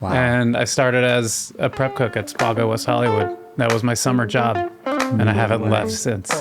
Wow. And I started as a prep cook at Spago, West Hollywood. That was my summer job, and I haven't left since.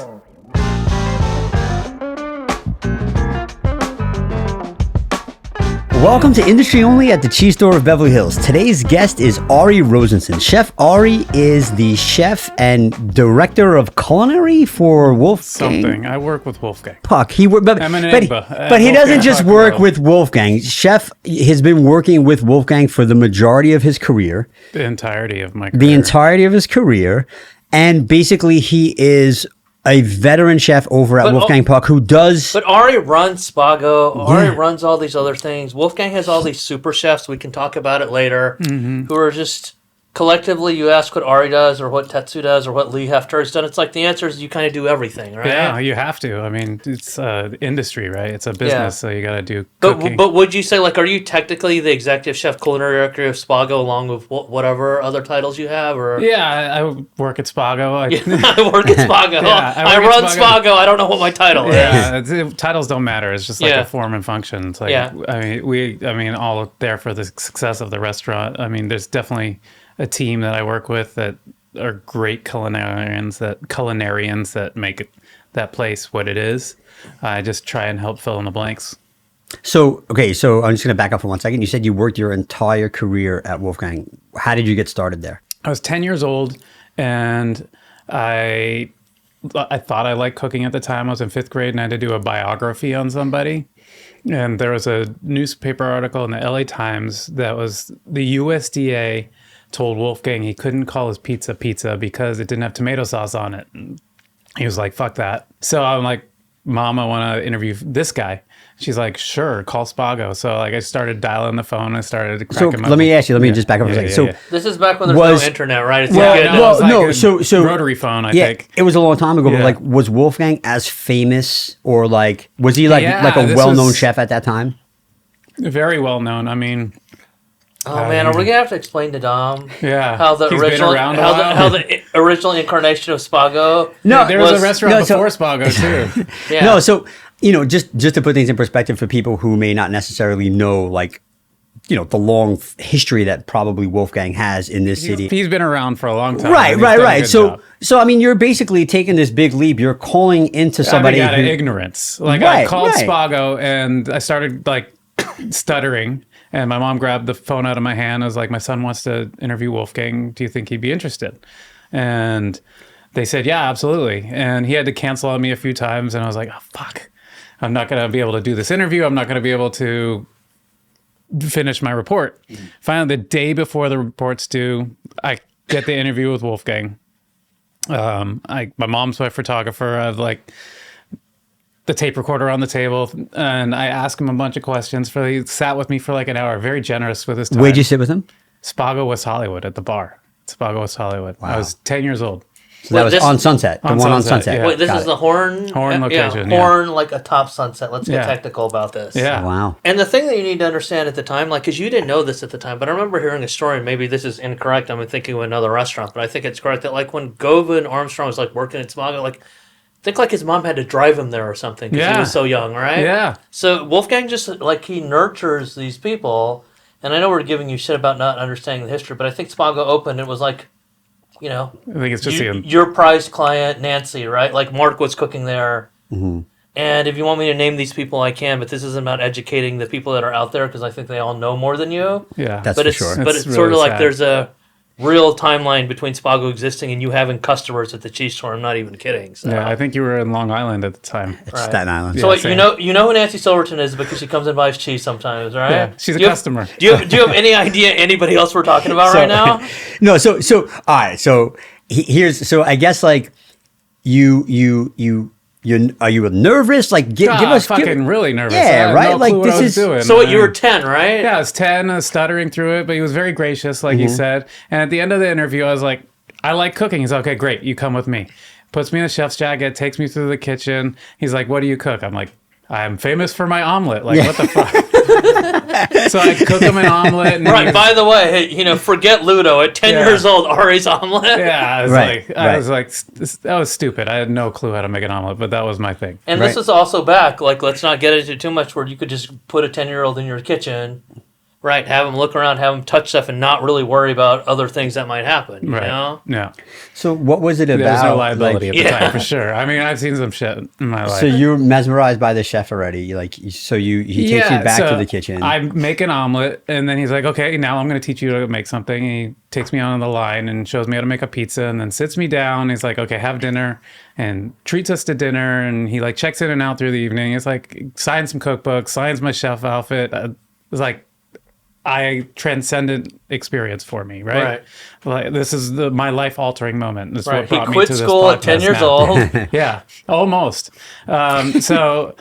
Welcome to Industry Only at the Cheese Store of Beverly Hills. Today's guest is Ari Rosenson. Chef Ari is the chef and director of culinary for Wolfgang. Something. I work with Wolfgang. Puck. I'm an Enigma. But he doesn't Wolfgang just Puck work world. with Wolfgang. Chef has been working with Wolfgang for the majority of his career. The entirety of my career. The entirety of his career. And basically he is a veteran chef over at Wolfgang Puck who does... But Ari runs Spago. Ari runs all these other things. Wolfgang has all these super chefs. We can talk about it later. Who are just... Collectively, you ask what Ari does or what Tetsu does or what Lee Hefter has done. It's like the answer is you kind of do everything, right? Yeah, you have to. I mean, it's industry, right? It's a business, so you got to do But cooking. would you say, like, are you technically the executive chef, culinary director of Spago along with whatever other titles you have? Or Yeah, I work at Spago. I work at Spago. Yeah, I work at run Spago. I don't know what my title is. Yeah, titles don't matter. It's just like a form and function. It's like, I mean, all there for the success of the restaurant. I mean, there's definitely a team that I work with that are great culinarians that make that place what it is. I just try and help fill in the blanks. So I'm just going to back up for 1 second. You said you worked your entire career at Wolfgang. How did you get started there? I was 10 years old, and I thought I liked cooking at the time. I was in 5th grade, and I had to do a biography on somebody. And there was a newspaper article in the LA Times that was the USDA told Wolfgang he couldn't call his pizza because it didn't have tomato sauce on it. And he was like, fuck that. So I'm like, Mom, I want to interview this guy. She's like, sure, call Spago. So like I started dialing the phone and started cracking my... Let me just back up for a second. This is back when there's no internet, right? It's so rotary phone, I think. It was a long time ago, but like, was Wolfgang as famous or like, was he like a well-known chef at that time? Very well known. I mean... Oh man, are we gonna have to explain to Dom? How the original incarnation of Spago? No, there was a restaurant before Spago too. No, so just to put things in perspective for people who may not necessarily know, like, the long history that probably Wolfgang has in this city. He's been around for a long time. Right. So I mean, you're basically taking this big leap. You're calling into somebody out of ignorance. Like I called Spago and I started like stuttering. And my mom grabbed the phone out of my hand. I was like, my son wants to interview Wolfgang. Do you think he'd be interested? And they said, yeah, absolutely. And he had to cancel on me a few times. And I was like, oh, fuck. I'm not going to be able to do this interview. I'm not going to be able to finish my report. Finally, the day before the report's due, I get the interview with Wolfgang. My mom's my photographer. I have like the tape recorder on the table, and I asked him a bunch of questions. He sat with me for like an hour, very generous with his time. Where'd you sit with him? Spago, West Hollywood, at the bar. Spago, West Hollywood. Wow. I was 10 years old. So that was on Sunset, the one on Sunset. Yeah. Wait, this is the Horn location. Horn, like atop Sunset. Let's get technical about this. Yeah. Wow. And the thing that you need to understand at the time, like, because you didn't know this at the time, but I remember hearing a story, and maybe this is incorrect, I'm thinking of another restaurant, but I think it's correct, that like when Govan Armstrong was like working at Spago, like, I think like his mom had to drive him there or something because he was so young, right? Yeah. So Wolfgang just like he nurtures these people, and I know we're giving you shit about not understanding the history, but I think Spago opened. It was like, I think it's just your prized client Nancy, right? Like Mark was cooking there, mm-hmm. and if you want me to name these people, I can. But this isn't about educating the people that are out there because I think they all know more than you. Yeah, that's for sure. But it's really sort of like there's a real timeline between Spago existing and you having customers at the cheese store. I'm not even kidding. So. Yeah, I think you were in Long Island at the time. It's Staten Island. So you know who Nancy Silverton is because she comes and buys cheese sometimes, right? Yeah, she's a customer. Do you have any idea anybody else we're talking about right now? No. So all right. So so I guess like are you nervous? Like, give us really nervous. Yeah, right. Like this is doing. So you were 10, right? Yeah, I was 10. I was stuttering through it, but he was very gracious, like he said. And at the end of the interview, I was like, "I like cooking." He's like, "Okay, great. You come with me." Puts me in a chef's jacket, takes me through the kitchen. He's like, "What do you cook?" I'm like, "I'm famous for my omelet." Like, what the fuck? So I cook him an omelet. And right. By the way, forget Ludo. At 10 years old, Ari's omelet. Yeah, I was like, that was stupid. I had no clue how to make an omelet, but that was my thing. And this is also back. Like, let's not get into too much where you could just put a 10-year-old in your kitchen. Right, have them look around, have them touch stuff, and not really worry about other things that might happen. You know? Yeah. So what was it about? There was no liability at the time, for sure. I mean, I've seen some shit in my life. So you're mesmerized by the chef already, like so he takes you back to the kitchen. I make an omelet, and then he's like, "Okay, now I'm going to teach you to make something." And he takes me on the line and shows me how to make a pizza, and then sits me down. He's like, "Okay, have dinner," and treats us to dinner. And he like checks in and out through the evening. It's like signs some cookbooks, signs my chef outfit. It's like transcendent experience for me, right? Like this is my life altering moment. This is what brought he quit me to school this at 10 podcast years now. old. Yeah, almost. So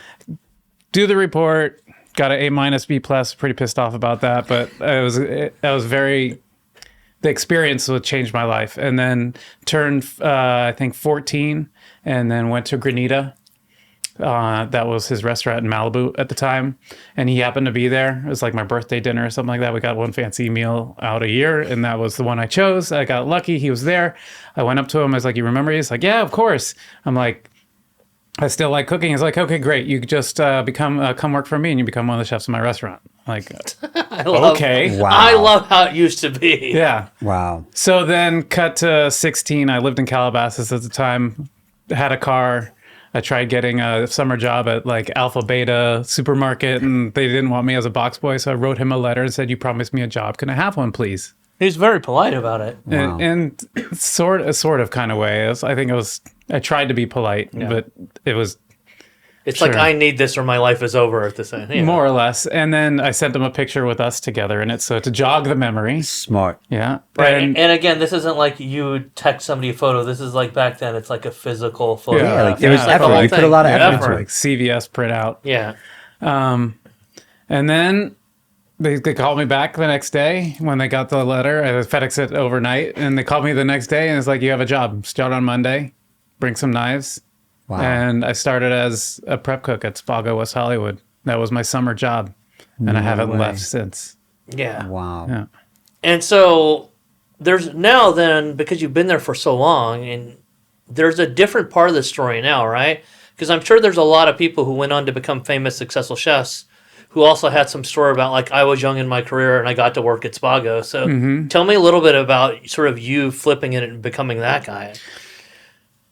do the report, got an A- B+, pretty pissed off about that, but it was very, the experience would change my life. And then turned, I think 14, and then went to Granita. That was his restaurant in Malibu at the time, and he happened to be there. It was like my birthday dinner or something like that. We got one fancy meal out a year, and that was the one I chose. I got lucky. He was there. I went up to him. I was like, "You remember?" He's like, "Yeah, of course." I'm like, "I still like cooking." He's like, "Okay, great. You just come work for me, and you become one of the chefs in my restaurant." Like, okay. Wow. I love how it used to be. Yeah. Wow. So then cut to 16. I lived in Calabasas at the time, had a car. I tried getting a summer job at like Alpha Beta supermarket, and they didn't want me as a box boy. So I wrote him a letter and said, "You promised me a job. Can I have one, please?" He's very polite about it. Wow. And sort of kind of way. I tried to be polite, but it was It's like, I need this or my life is over at this end. more or less. And then I sent them a picture with us together in it. So to jog the memory. Smart. Yeah. Right. And again, this isn't like you text somebody a photo. This is like back then, it's like a physical photo. Yeah, like there was It's like effort. the whole You put a thing. lot of effort It's into it. like CVS printout. Yeah. And then they called me back the next day when they got the letter. I FedExed it overnight, and they called me the next day, and it's like, "You have a job. Start on Monday. Bring some knives." Wow. And I started as a prep cook at Spago, West Hollywood. That was my summer job, and I haven't way. left since. Yeah. Wow. Yeah. And so there's now then, because you've been there for so long, and there's a different part of the story now, right? Because I'm sure there's a lot of people who went on to become famous, successful chefs who also had some story about, like, I was young in my career and I got to work at Spago. So tell me a little bit about sort of you flipping it and becoming that guy.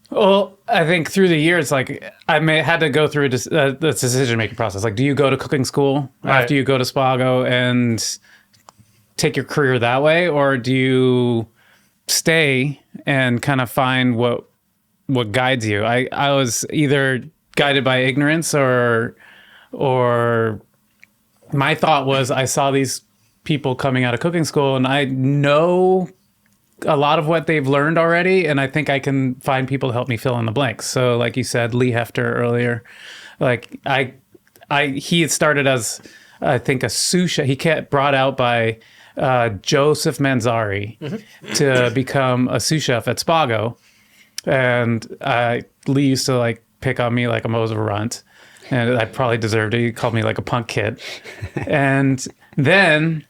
Well, I think through the years, like had to go through the decision-making process. Like, do you go to cooking school after you go to Spago and take your career that way? Or do you stay and kind of find what guides you? I was either guided by ignorance or my thought was I saw these people coming out of cooking school and I know a lot of what they've learned already, and I think I can find people to help me fill in the blanks. So like you said, Lee Hefter earlier, like he had started as, I think, a sous chef. He got brought out by Joseph Manzari to become a sous chef at Spago. And Lee used to like pick on me like I was a runt, and I probably deserved it. He called me like a punk kid. And then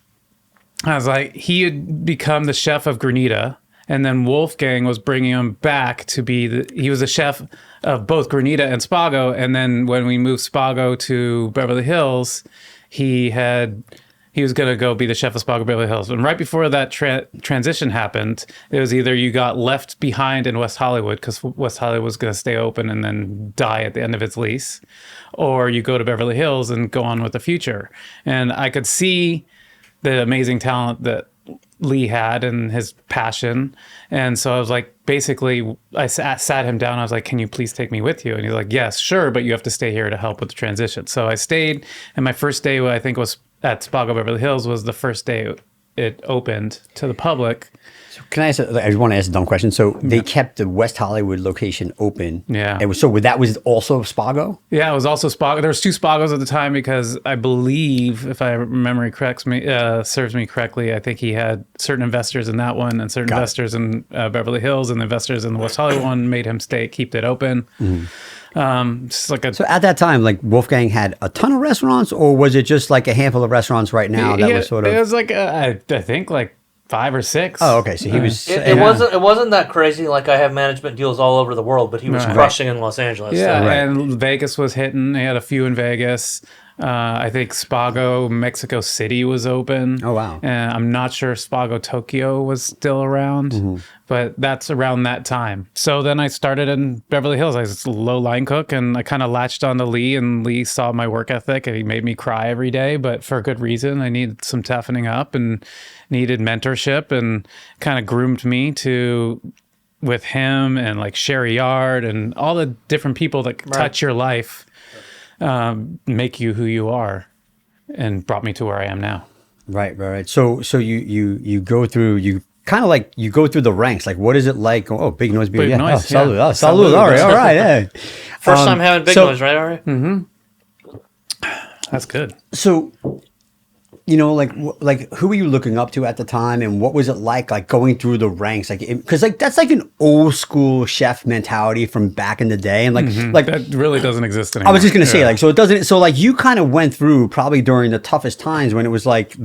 I was like, he had become the chef of Granita, and then Wolfgang was bringing him back to be he was a chef of both Granita and Spago. And then when we moved Spago to Beverly Hills, he was going to go be the chef of Spago Beverly Hills. And right before that transition happened, it was either you got left behind in West Hollywood because West Hollywood was going to stay open and then die at the end of its lease, or you go to Beverly Hills and go on with the future. And I could see the amazing talent that Lee had and his passion. And so I was like, basically, I sat him down. I was like, "Can you please take me with you?" And he's like, "Yes, sure, but you have to stay here to help with the transition." So I stayed, and my first day, I think, was at Spago Beverly Hills, was the first day it opened to the public. So can I ask? I want to ask a dumb question. So they kept the West Hollywood location open. Yeah. It was that was also Spago. Yeah, it was also Spago. There was two Spagos at the time because I believe, if my memory serves me correctly, I think he had certain investors in that one and certain investors in Beverly Hills, and the investors in the West Hollywood one made him keep it open. Just like So at that time, like Wolfgang had a ton of restaurants, or was it just like a handful of restaurants right now that was sort of? It was like I think like 5 or 6. Oh, okay. So he was. It wasn't that crazy. Like, I have management deals all over the world, but he was crushing in Los Angeles. Yeah, so. and Vegas was hitting. He had a few in Vegas. I think Spago Mexico City was open. Oh, wow. And I'm not sure if Spago Tokyo was still around, but that's around that time. So then I started in Beverly Hills. I was a low line cook, and I kind of latched on to Lee, and Lee saw my work ethic, and he made me cry every day, but for a good reason. I needed some toughening up and needed mentorship, and kind of groomed me to, with him and like Sherry Yard and all the different people that touch your life, make you who you are, and brought me to where I am now. Right. So you go through, you kind of like, you go through the ranks. Like, what is it like? Oh, big noise. Big Yeah. noise. Oh, salud. Yeah. Oh, salud. All right. Yeah. First time having big noise, right, Ari? That's good. So, you know, like who were you looking up to at the time, and what was it like going through the ranks? Like, because like that's like an old school chef mentality from back in the day, and like That really doesn't exist anymore. I was just gonna say, like, so it doesn't. So like you kind of went through probably during the toughest times when it was like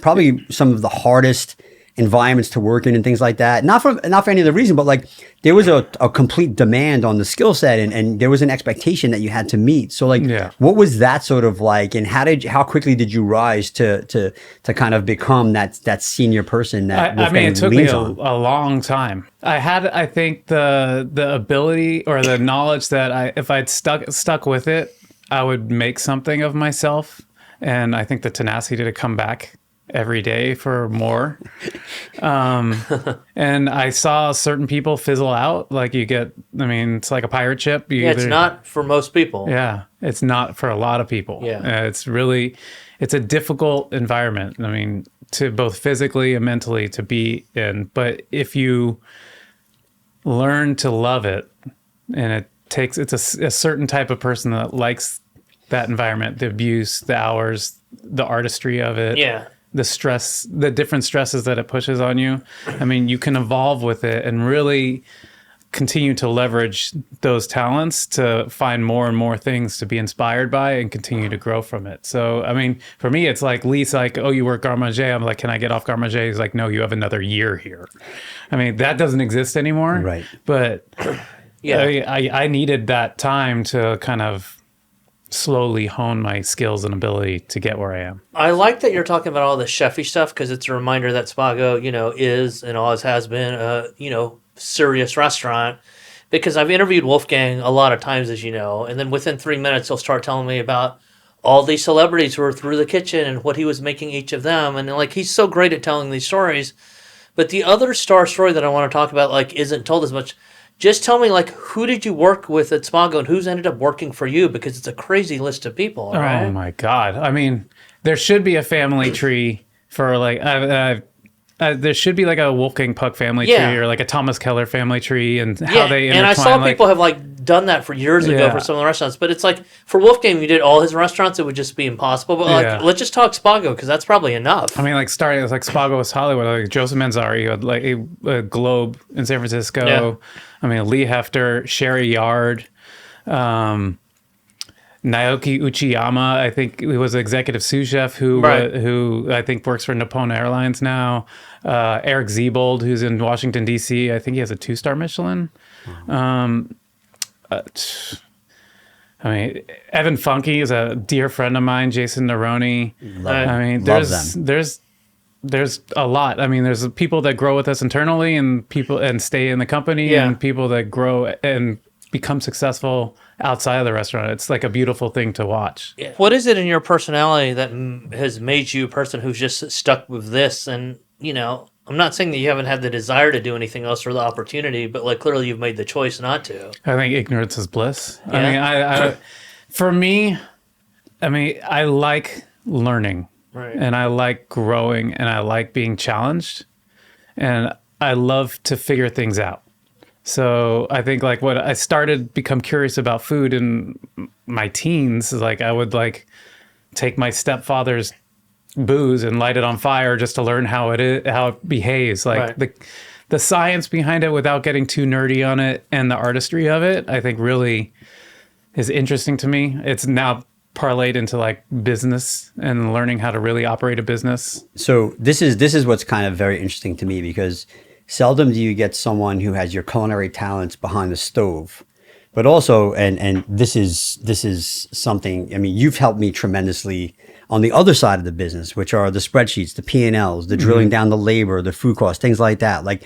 probably some of the hardest environments to work in and things like that. Not for any other reason, but like there was a complete demand on the skill set, and there was an expectation that you had to meet. So like, what was that sort of like, and how quickly did you rise to kind of become that senior person that I mean, it took me leans a on? long time. I think the ability or the knowledge that if I'd stuck with it, I would make something of myself. And I think the tenacity to come back every day for more. And I saw certain people fizzle out. Like it's like a pirate ship. It's not for most people. Yeah, it's not for a lot of people. Yeah. It's a difficult environment. I mean, to both physically and mentally to be in. But if you learn to love it, and it's a certain type of person that likes that environment, the abuse, the hours, the artistry of it. Yeah. The stress, the different stresses that it pushes on you. I mean, you can evolve with it and really continue to leverage those talents to find more and more things to be inspired by and continue to grow from it. So, I mean, for me, it's like Lee's like, oh, you work garde manger. I'm like, can I get off garde manger? He's like, no, you have another year here. I mean, that doesn't exist anymore. Right. But I needed that time to kind of slowly hone my skills and ability to get where I am. I like that you're talking about all the chefy stuff, because it's a reminder that Spago, is and always has been a, serious restaurant. Because I've interviewed Wolfgang a lot of times, as you know, and then within 3 minutes he'll start telling me about all these celebrities who were through the kitchen and what he was making each of them, and like he's so great at telling these stories. But the other star story that I want to talk about like isn't told as much. Just tell me, like, who did you work with at Spago and who's ended up working for you? Because it's a crazy list of people, right? Oh, my God. I mean, there should be a family tree for, like, there should be, like, a Wolfgang Puck family tree or, like, a Thomas Keller family tree and how they intertwine. And I saw people have, like, done that for years ago for some of the restaurants. But it's like, for Wolfgang, you did all his restaurants, it would just be impossible. But, like, let's just talk Spago, because that's probably enough. I mean, like, starting with, like, Spago West Hollywood, like, Joseph Manzari, who had, like, a Globe in San Francisco. Yeah. I mean, Lee Hefter, Sherry Yard, Naoki Uchiyama, I think he was executive sous chef who I think works for Nippon Airlines now. Eric Ziebold, who's in Washington, D.C. I think he has a 2-star Michelin. I mean, Evan Funky is a dear friend of mine, Jason Neroni. I mean, there's a lot. I mean, there's people that grow with us internally and stay in the company and people that grow and become successful outside of the restaurant. It's like a beautiful thing to watch. Yeah. What is it in your personality that has made you a person who's just stuck with this? And, I'm not saying that you haven't had the desire to do anything else or the opportunity, but like clearly you've made the choice not to. I think ignorance is bliss. Yeah. I mean, for me, I like learning. Right. And I like growing, and I like being challenged, and I love to figure things out. So I think like what I started become curious about food in my teens is like I would like take my stepfather's booze and light it on fire just to learn how it behaves. Like the science behind it without getting too nerdy on it, and the artistry of it, I think really is interesting to me. It's now parlayed into like business and learning how to really operate a business. So this is what's kind of very interesting to me, because seldom do you get someone who has your culinary talents behind the stove But also, and this is something, I mean, you've helped me tremendously on the other side of the business, which are the spreadsheets, the P&Ls, the drilling down the labor, the food costs, things like that. Like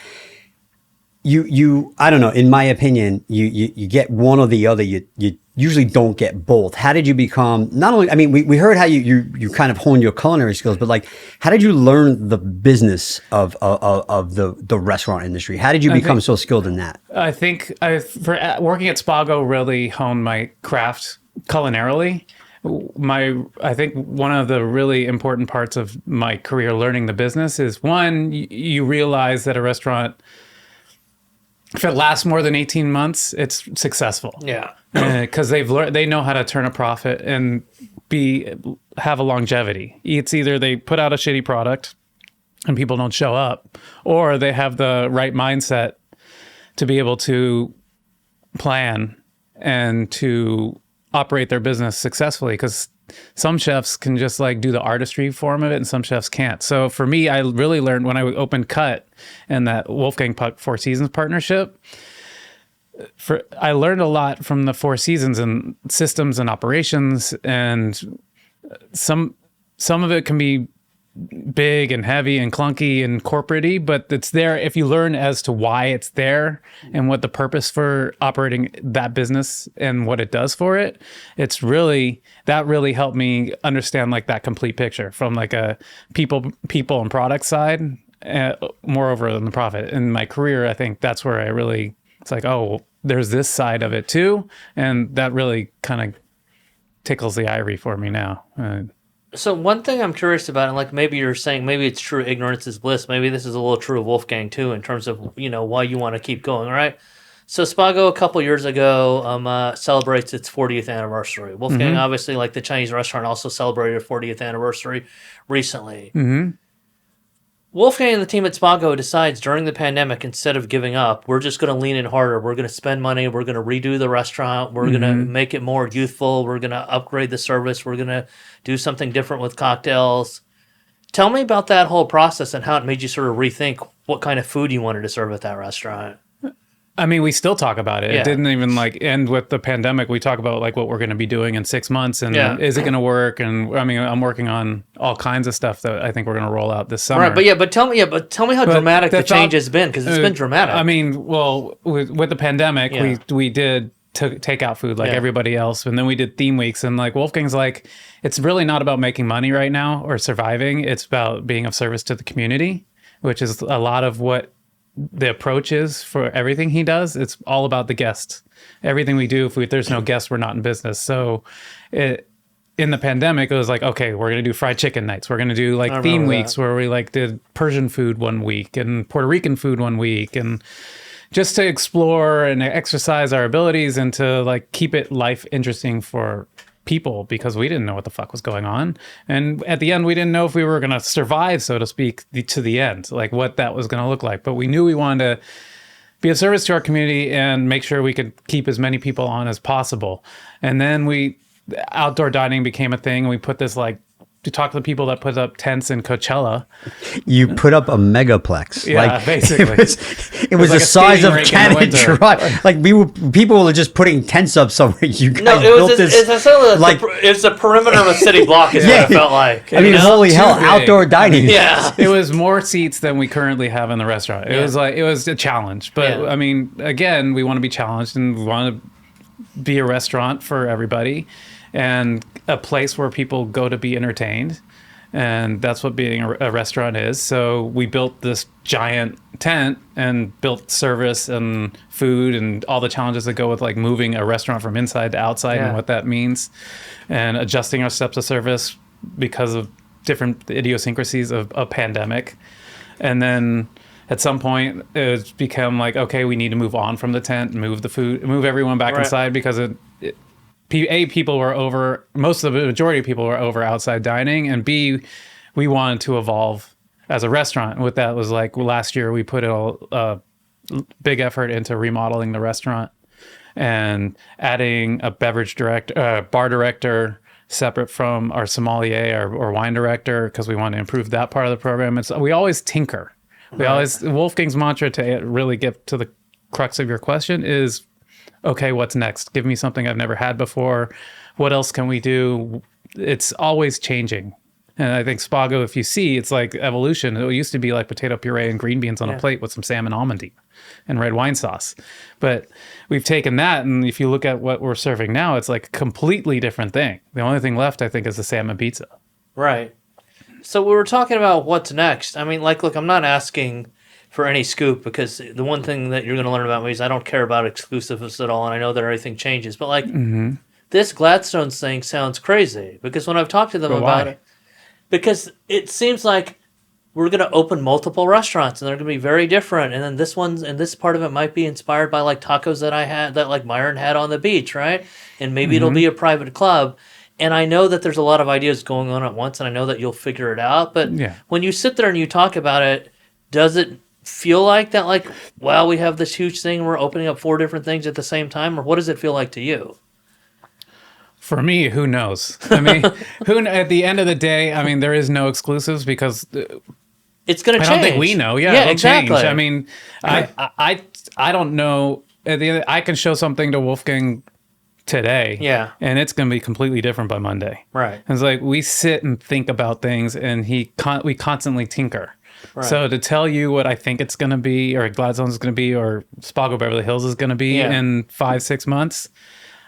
you I don't know, in my opinion, you get one or the other. You usually don't get both. How did you become, not only, I mean, we heard how you kind of honed your culinary skills, but like, how did you learn the business of the restaurant industry? How did you become so skilled in that? I think for working at Spago really honed my craft culinarily. I think one of the really important parts of my career learning the business is, one, you realize that a restaurant, if it lasts more than 18 months, it's successful. Yeah. Because they know how to turn a profit and have a longevity. It's either they put out a shitty product and people don't show up, or they have the right mindset to be able to plan and to operate their business successfully. Because some chefs can just like do the artistry form of it, and some chefs can't. So for me, I really learned when I opened Cut and that Wolfgang Puck Four Seasons partnership. I learned a lot from the Four Seasons and systems and operations, and some of it can be big and heavy and clunky and corporate-y, but it's there if you learn as to why it's there and what the purpose for operating that business and what it does for it. That really helped me understand like that complete picture from like a people and product side, moreover than the profit. In my career, I think that's where it's like, oh, there's this side of it too, and that really kind of tickles the ivory for me now. So one thing I'm curious about, and like maybe you're saying, maybe it's true, ignorance is bliss. Maybe this is a little true of Wolfgang too, in terms of, why you want to keep going, right? So Spago a couple years ago celebrates its 40th anniversary. Wolfgang, obviously, like the Chinese restaurant, also celebrated a 40th anniversary recently. Mm-hmm. Wolfgang and the team at Spago decides during the pandemic, instead of giving up, we're just going to lean in harder. We're going to spend money. We're going to redo the restaurant. We're going to make it more youthful. We're going to upgrade the service. We're going to do something different with cocktails. Tell me about that whole process and how it made you sort of rethink what kind of food you wanted to serve at that restaurant. I mean, we still talk about it. Yeah. It didn't even end with the pandemic. We talk about like what we're going to be doing in 6 months and is it going to work? And I mean, I'm working on all kinds of stuff that I think we're going to roll out this summer. Right, but tell me how dramatic the change has been, because it's been dramatic. I mean, well, with the pandemic, we did take out food like everybody else, and then we did theme weeks, and like Wolfgang's like, it's really not about making money right now or surviving. It's about being of service to the community, which is a lot of what the approach is for everything he does. It's all about the guests. Everything we do, if there's no guests, we're not in business. So in the pandemic, it was like, okay, we're going to do fried chicken nights. We're going to do like theme weeks where we like did Persian food one week and Puerto Rican food one week, and just to explore and exercise our abilities and to like keep it life interesting for people, because we didn't know what the fuck was going on. And at the end, we didn't know if we were going to survive, so to speak, to the end, like what that was going to look like. But we knew we wanted to be of service to our community and make sure we could keep as many people on as possible. And then outdoor dining became a thing. We put this to talk to the people that put up tents in Coachella. You put up a megaplex. Yeah, basically. It was the size of Canada Dry. Like people were just putting tents up somewhere. You guys built this. It's a perimeter of a city block is what it felt like. I mean, holy hell, outdoor dining. Yeah. It was more seats than we currently have in the restaurant. It was a challenge. But I mean, again, we want to be challenged and we want to be a restaurant for everybody and a place where people go to be entertained. And that's what being a restaurant is. So we built this giant tent and built service and food and all the challenges that go with like moving a restaurant from inside to outside and what that means, and adjusting our steps of service because of different idiosyncrasies of a pandemic. And then at some point it's become like, okay, we need to move on from the tent, move the food, move everyone back inside, because people were over, most of the majority of people were over outside dining, and B, we wanted to evolve as a restaurant. And what that was like, last year we put a big effort into remodeling the restaurant and adding a bar director separate from our sommelier or wine director, because we want to improve that part of the program. We always tinker. Wolfgang's mantra, to really get to the crux of your question, is okay, what's next? Give me something I've never had before. What else can we do? It's always changing. And I think Spago, if you see, it's like evolution. It used to be like potato puree and green beans on a plate with some salmon almondy and red wine sauce. But we've taken that, and if you look at what we're serving now, it's like a completely different thing. The only thing left, I think, is the salmon pizza. Right. So we were talking about what's next. I mean, like, look, I'm not asking for any scoop, because the one thing that you're going to learn about me is I don't care about exclusives at all, and I know that everything changes. But, like, this Gladstone's thing sounds crazy, because when I've talked to them about it, because it seems like we're going to open multiple restaurants, and they're going to be very different. And then this part of it might be inspired by like tacos that like Myron had on the beach, right? And maybe it'll be a private club. And I know that there's a lot of ideas going on at once, and I know that you'll figure it out. But when you sit there and you talk about it, does it feel like that, like, wow, we have this huge thing, we're opening up 4 different things at the same time? Or what does it feel like to you? For me, who knows? I mean, at the end of the day, I mean, there is no exclusives, because it's going to change. I don't think we know. Yeah, it'll exactly. change. I mean, I don't know. I can show something to Wolfgang today, and it's going to be completely different by Monday. Right. It's like we sit and think about things, and we constantly tinker. Right. So to tell you what I think it's going to be, or Gladstone's going to be, or Spago Beverly Hills is going to be in 5-6 months,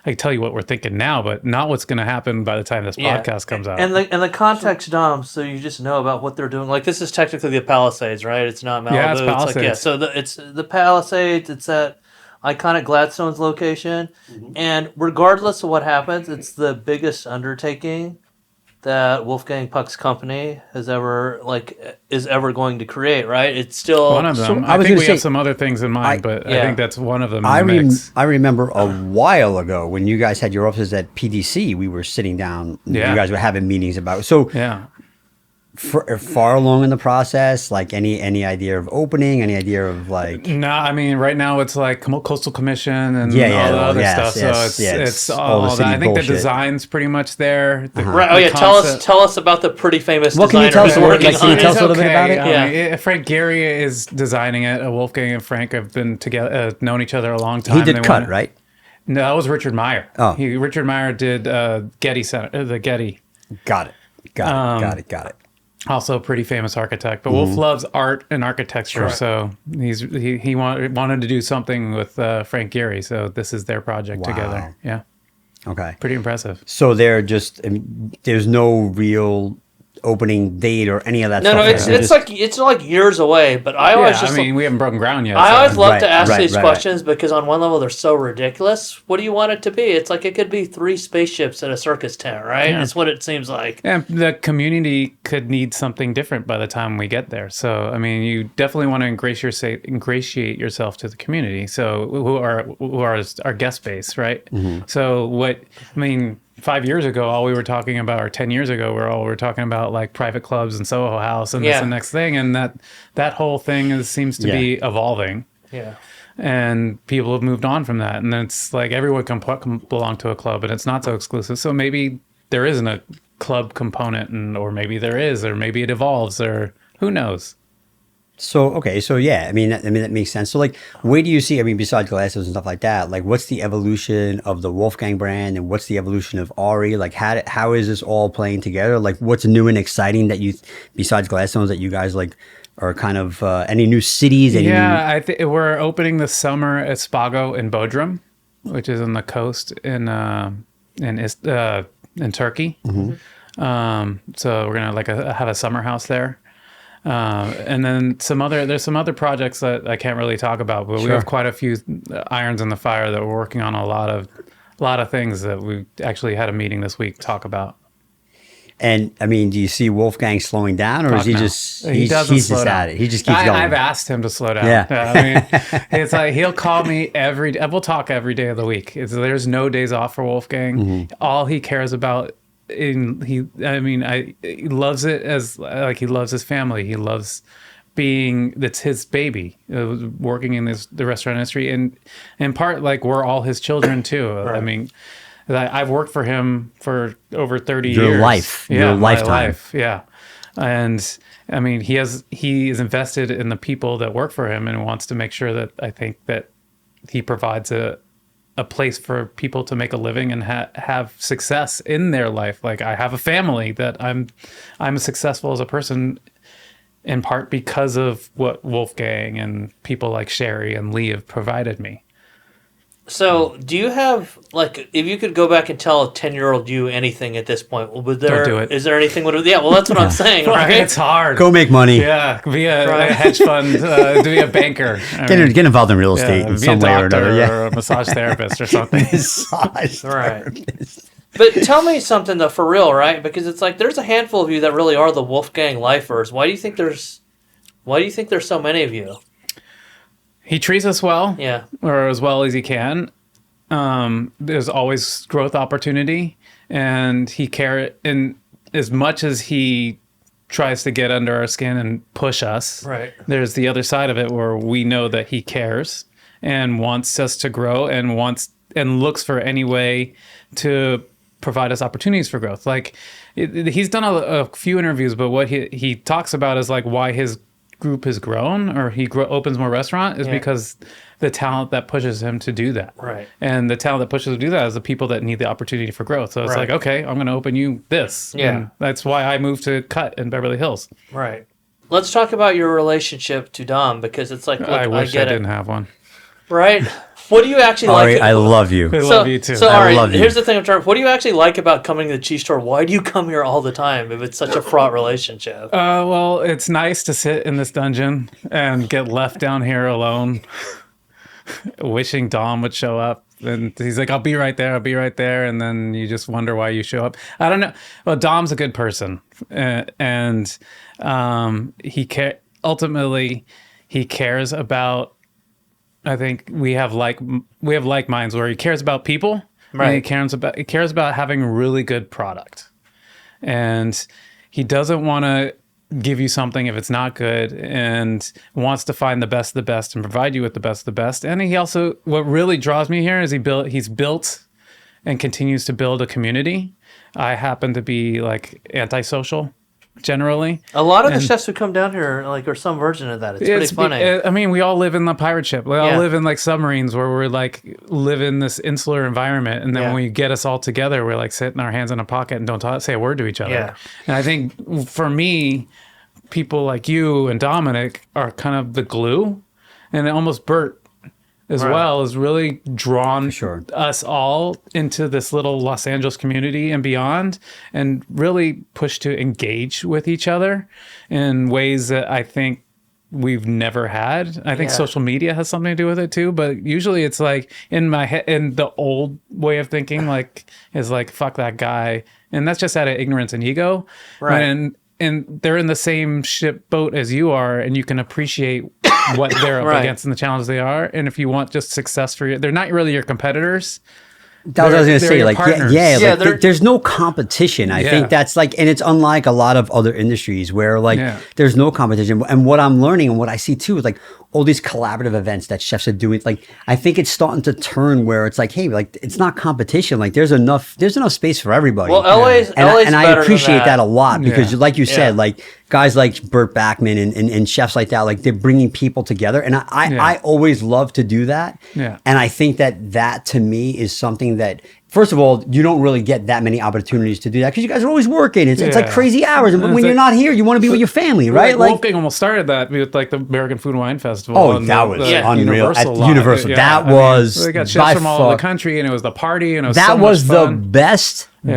I can tell you what we're thinking now, but not what's going to happen by the time this podcast comes out. And the context, Dom, so you just know about what they're doing. Like, this is technically the Palisades, right? It's not Malibu. Yeah, it's Palisades. Like, so it's the Palisades. It's that iconic Gladstone's location. And regardless of what happens, it's the biggest undertaking that Wolfgang Puck's company is ever going to create, right? It's still one of them. I think we have some other things in mind, but I think that's one of them. I remember a while ago when you guys had your offices at PDC, we were sitting down. You guys were having meetings about. So far along in the process, like any idea of opening, any idea of like? No, I mean, right now it's like Coastal Commission and all the other stuff. So it's all that. I think the design's pretty much there. Tell us about the pretty famous designer. Can you tell us a little bit about it? I mean, Frank Gehry is designing it. Wolfgang and Frank have been together, known each other a long time. He did Cut, right? No, that was Richard Meyer. Oh, Richard Meyer did Getty Center, the Getty. Got it. Also a pretty famous architect, but Wolf loves art and architecture, so he wanted to do something with Frank Gehry, so this is their project together. Yeah. Okay. Pretty impressive. So there's no real opening date or any of that stuff. No, it's like years away, but I always we haven't broken ground yet. I always love to ask these questions because on one level they're so ridiculous. What do you want it to be? It's like it could be 3 spaceships in a circus tent, right? Yeah. That's what it seems like. And the community could need something different by the time we get there. So, I mean, you definitely want to ingratiate yourself to the community. So, who are our guest base, right? So, 5 years ago, all we were talking about, or 10 years ago, we were talking about like private clubs and Soho House and this and next thing, and that whole thing seems to be evolving. Yeah, and people have moved on from that, and it's like everyone can belong to a club, and it's not so exclusive. So maybe there isn't a club component, or maybe there is, or maybe it evolves, or who knows. So, okay. So yeah, I mean, that makes sense. So like, where do you see, besides glasses and stuff like that, like what's the evolution of the Wolfgang brand and what's the evolution of Ari? Like how is this all playing together? Like what's new and exciting that besides Gladstones that you guys like are kind of, any new cities? I think we're opening this summer at Spago in Bodrum, which is on the coast in Turkey. So we're going to have a summer house there. And then there's some other projects that I can't really talk about, but we have quite a few irons in the fire that we're working on, a lot of things that we actually had a meeting this week to talk about. And do you see Wolfgang slowing down, or is he just he's just at it? He just keeps going. I've asked him to slow down. It's like he'll call me we'll talk every day of the week. There's no days off for Wolfgang. All he cares about. He loves it as like he loves his family. He loves that's his baby, working in the restaurant industry, and in part like we're all his children too. Right. I've worked for him for over 30 years. Your lifetime. Life, yeah. And he is invested in the people that work for him and wants to make sure that I think that he provides a a place for people to make a living and have success in their life. Like I have a family that I'm successful as a person in part because of what Wolfgang and people like Sherry and Lee have provided me. So, do you have, like, if you could go back and tell a 10-year-old you anything at this point, Don't do it. Is there anything? Well, that's what I'm saying, right? It's hard. Go make money. Yeah, be a hedge fund, be a banker. Get involved in real estate in some way or another. Yeah. Or a massage therapist or something. Massage Right. therapist. But tell me something, though, for real, right? Because it's like there's a handful of you that really are the Wolfgang lifers. Why do you think there's so many of you? He treats us well, Yeah, or as well as he can. There's always growth opportunity, and he cares. And as much as he tries to get under our skin and push us, right. There's the other side of it where we know that he cares and wants us to grow and looks for any way to provide us opportunities for growth. Like he's done a few interviews, but what he talks about is like why his group has grown or opens more restaurant is because the talent that pushes him to do that. Right. And the talent that pushes him to do that is the people that need the opportunity for growth. So it's like, okay, I'm going to open you this. Yeah. And that's why I moved to Cut in Beverly Hills. Right. Let's talk about your relationship to Dom, because it's like, look, I wish I get didn't it. have one. Right? What do you actually Ari, like? I love you. I love you too. So, I Ari, love you. here's the thing I'm trying. What do you actually like about coming to the cheese store? Why do you come here all the time if it's such a fraught relationship? Well, it's nice to sit in this dungeon and get left down here alone, wishing Dom would show up. And he's like, I'll be right there. And then you just wonder why you show up. I don't know. Well, Dom's a good person. And ultimately, he cares about, I think we have like minds where he cares about people. Right. And he cares about having really good product. And he doesn't want to give you something if it's not good, and wants to find the best of the best and provide you with the best of the best. And he also, what really draws me here is he's built and continues to build a community. I happen to be like antisocial generally. A lot of the chefs who come down here are some version of that. It's pretty funny. I mean, we all live in the pirate ship. We all live in like submarines where we're like live in this insular environment. And then when we get us all together, we're like sitting our hands in a pocket and don't say a word to each other. Yeah. And I think for me, people like you and Dominic are kind of the glue, and almost Bert as well has really drawn us all into this little Los Angeles community and beyond, and really pushed to engage with each other in ways that I think we've never had. I think social media has something to do with it too, but usually it's like in my head, in the old way of thinking, like is like, fuck that guy. And that's just out of ignorance and ego. Right. And they're in the same ship boat as you are, and you can appreciate what they're up against and the challenges they are. And if you want just success for you, they're not really your competitors. That was what I was going to say. Like, partners. There's no competition. I think that's like, and it's unlike a lot of other industries where like there's no competition. And what I'm learning and what I see too is like all these collaborative events that chefs are doing. Like, I think it's starting to turn where it's like, hey, like it's not competition. Like there's enough space for everybody. Well, LA's and I better appreciate than that a lot because like you said, like guys like Burt Backman and chefs like that, like they're bringing people together. And I always love to do that. Yeah. And I think that to me is something that, first of all, you don't really get that many opportunities to do that because you guys are always working. It's like crazy hours. And when you're not here, you want to be with your family, right? Like Wolfgang almost started that with like the American Food and Wine Festival. Oh, that was unreal. At Universal. Yeah. That was they got chefs from all over the country, and it was the party, and it was that so was much the fun.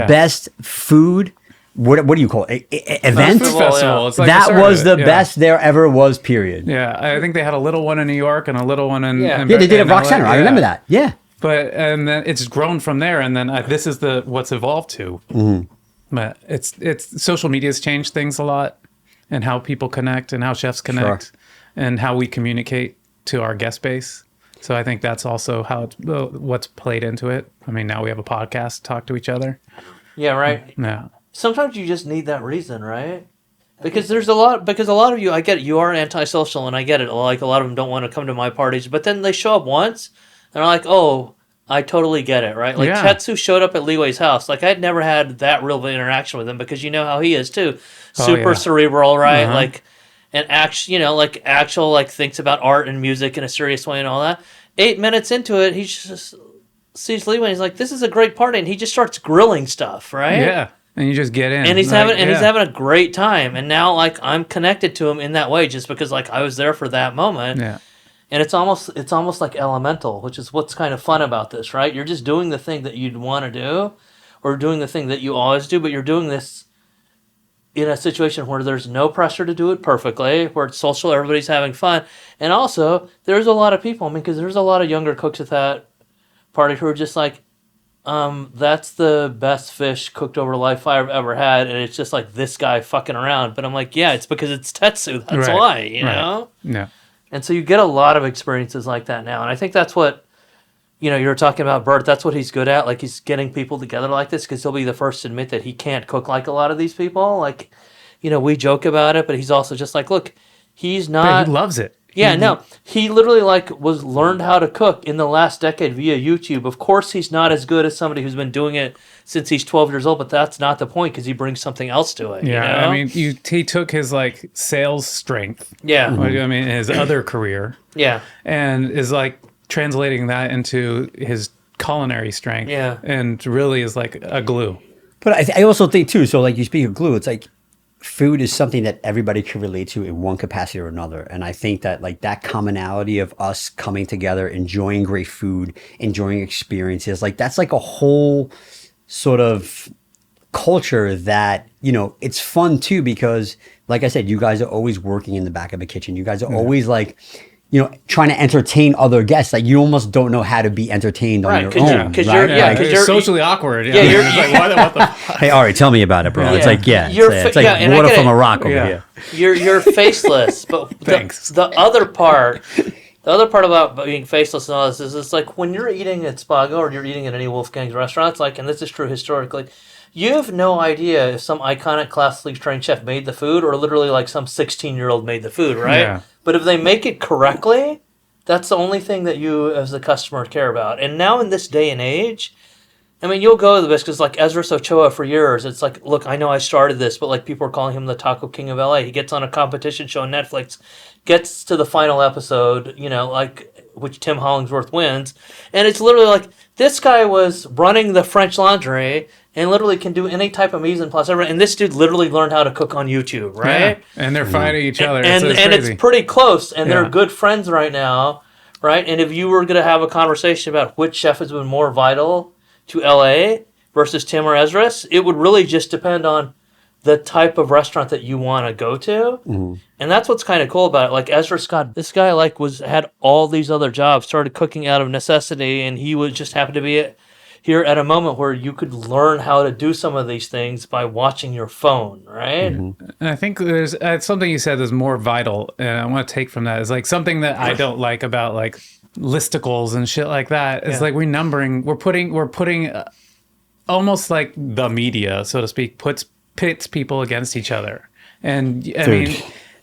best food. What do you call it? Event? Food festival. It's like that was the yeah. best there ever was. Period. Yeah, I think they had a little one in New York and a little one in they did it at Rock Center. I remember that. Yeah. But and then it's grown from there, and then this is what's evolved to. Mm-hmm. But it's social media's changed things a lot, and how people connect, and how chefs connect, and how we communicate to our guest base. So I think that's also how what's played into it. I mean, now we have a podcast to talk to each other. Yeah, right. Yeah. Sometimes you just need that reason, right? Because a lot of you, I get it, you are antisocial, and I get it. Like a lot of them don't want to come to my parties, but then they show up once, and I'm like, oh, I totally get it, right? Like Tetsu showed up at Liwei's house. Like I'd never had that real of an interaction with him because you know how he is too, super cerebral, right? Uh-huh. Like, and actual thinks about art and music in a serious way and all that. 8 minutes into it, he's just sees Leeway and he's like, this is a great party. And he just starts grilling stuff, right? Yeah. And you just get in. And he's having a great time. And now like I'm connected to him in that way just because like I was there for that moment. Yeah. And it's almost like elemental, which is what's kind of fun about this, right? You're just doing the thing that you'd want to do or doing the thing that you always do, but you're doing this in a situation where there's no pressure to do it perfectly, where it's social, everybody's having fun. And also, there's a lot of people, because there's a lot of younger cooks at that party who are just like, that's the best fish cooked over live fire I've ever had, and it's just like this guy fucking around. But I'm like, yeah, it's because it's Tetsu, that's why, you know? Yeah. And so you get a lot of experiences like that now. And I think that's what, you were talking about Bert, that's what he's good at. Like, he's getting people together like this because he'll be the first to admit that he can't cook like a lot of these people. Like, we joke about it, but he's also just like, look, he's not... But he loves it. Yeah, no. He literally, learned how to cook in the last decade via YouTube. Of course, he's not as good as somebody who's been doing it since he's 12 years old, but that's not the point because he brings something else to it. Yeah, I mean, he took his, sales strength. Yeah. I mean, his other career. Yeah. And is, translating that into his culinary strength. Yeah. And really is like a glue. But I also think, too, so, you speak of glue, it's like, food is something that everybody can relate to in one capacity or another. And I think that that commonality of us coming together, enjoying great food, enjoying experiences, that's a whole sort of culture that, it's fun too, because like I said, you guys are always working in the back of a kitchen. You guys are always trying to entertain other guests. You almost don't know how to be entertained on your own. Because you're socially awkward. Yeah, you're what the Hey, Ari, tell me about it, bro. It's it's like water from a rock over here. You're faceless, but Thanks. The other part about being faceless and all this is it's like when you're eating at Spago or you're eating at any Wolfgang's restaurants, and this is true historically, you have no idea if some iconic classically trained chef made the food or literally some 16-year-old made the food, right? Yeah. But if they make it correctly, that's the only thing that you as the customer care about. And now in this day and age, I mean, you'll go to the best because Ezra Ochoa for years, it's like, look, I know I started this, but people are calling him the Taco King of LA. He gets on a competition show on Netflix, gets to the final episode, which Tim Hollingsworth wins. And it's literally this guy was running the French Laundry and literally can do any type of mise en place. And this dude literally learned how to cook on YouTube, right? Yeah. And they're fighting each other. And it's pretty close. And they're good friends right now, right? And if you were going to have a conversation about which chef has been more vital to LA versus Tim or Ezra's, it would really just depend on the type of restaurant that you want to go to. Mm-hmm. And that's what's kind of cool about it. Ezra Scott, this guy had all these other jobs, started cooking out of necessity, and he was just happened to be here at a moment where you could learn how to do some of these things by watching your phone, right? Mm-hmm. And I think there's something you said is more vital, and I want to take from that is something that I don't like about listicles and shit like that. It's we're putting almost like the media, so to speak, pits people against each other. And I mean,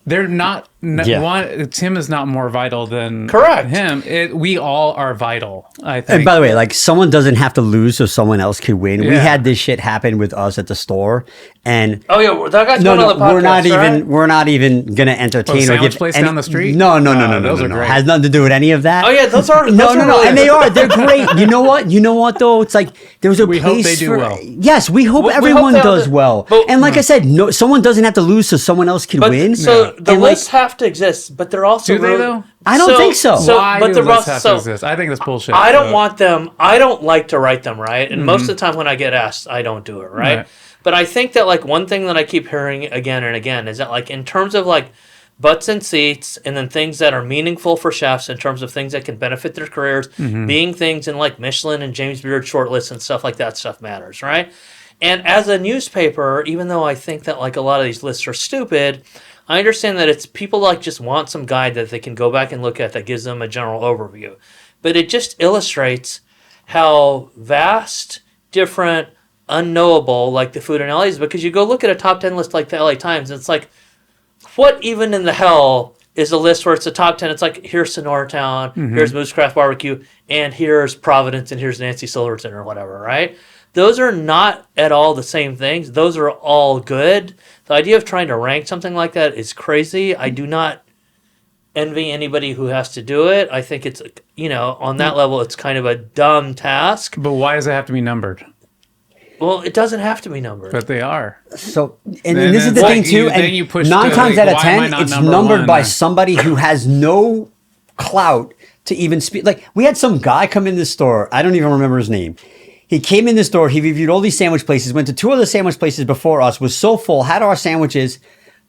they're not Tim is not more vital than him. We all are vital, I think. And by the way, someone doesn't have to lose so someone else could win. Yeah. We had this shit happen with us at the store, and that guy's going on the podcast. We're not even gonna entertain or give place down the street. No. Has nothing to do with any of that. Oh yeah, those are no, and they're great. You know what though? It's there was a we place hope they do well. Yes, we hope everyone does well. And like I said, someone doesn't have to lose so someone else can win. So the lists have to exist, but they're also do they though? I don't think so. Why do lists have to exist? I think that's bullshit. I don't want them. I don't like to write them, right? And most of the time when I get asked, I don't do it, right? But I think that one thing that I keep hearing again and again is that in terms of butts and seats, and then things that are meaningful for chefs in terms of things that can benefit their careers, being things in Michelin and James Beard shortlists and stuff like that stuff matters, right? And as a newspaper, even though I think that a lot of these lists are stupid, I understand that it's people just want some guide that they can go back and look at that gives them a general overview. But it just illustrates how vast, different, unknowable the food in LA is, because you go look at a top 10 list like the LA Times and it's what even in the hell is a list where it's a top 10? It's here's Sonora Town, here's Moose Craft Barbecue, and here's Providence, and here's Nancy Silverton or whatever, right? Those are not at all the same things. Those are all good. The idea of trying to rank something like that is crazy. I do not envy anybody who has to do it. I think it's, on that level, it's kind of a dumb task. But why does it have to be numbered? Well, it doesn't have to be numbered. But they are. So, and this is the thing too. And 9 times out of 10, it's numbered by somebody who has no clout to even speak. Like, we had some guy come in the store. I don't even remember his name. He came in the store. He reviewed all these sandwich places. Went to 2 other sandwich places before us. Was so full. Had our sandwiches.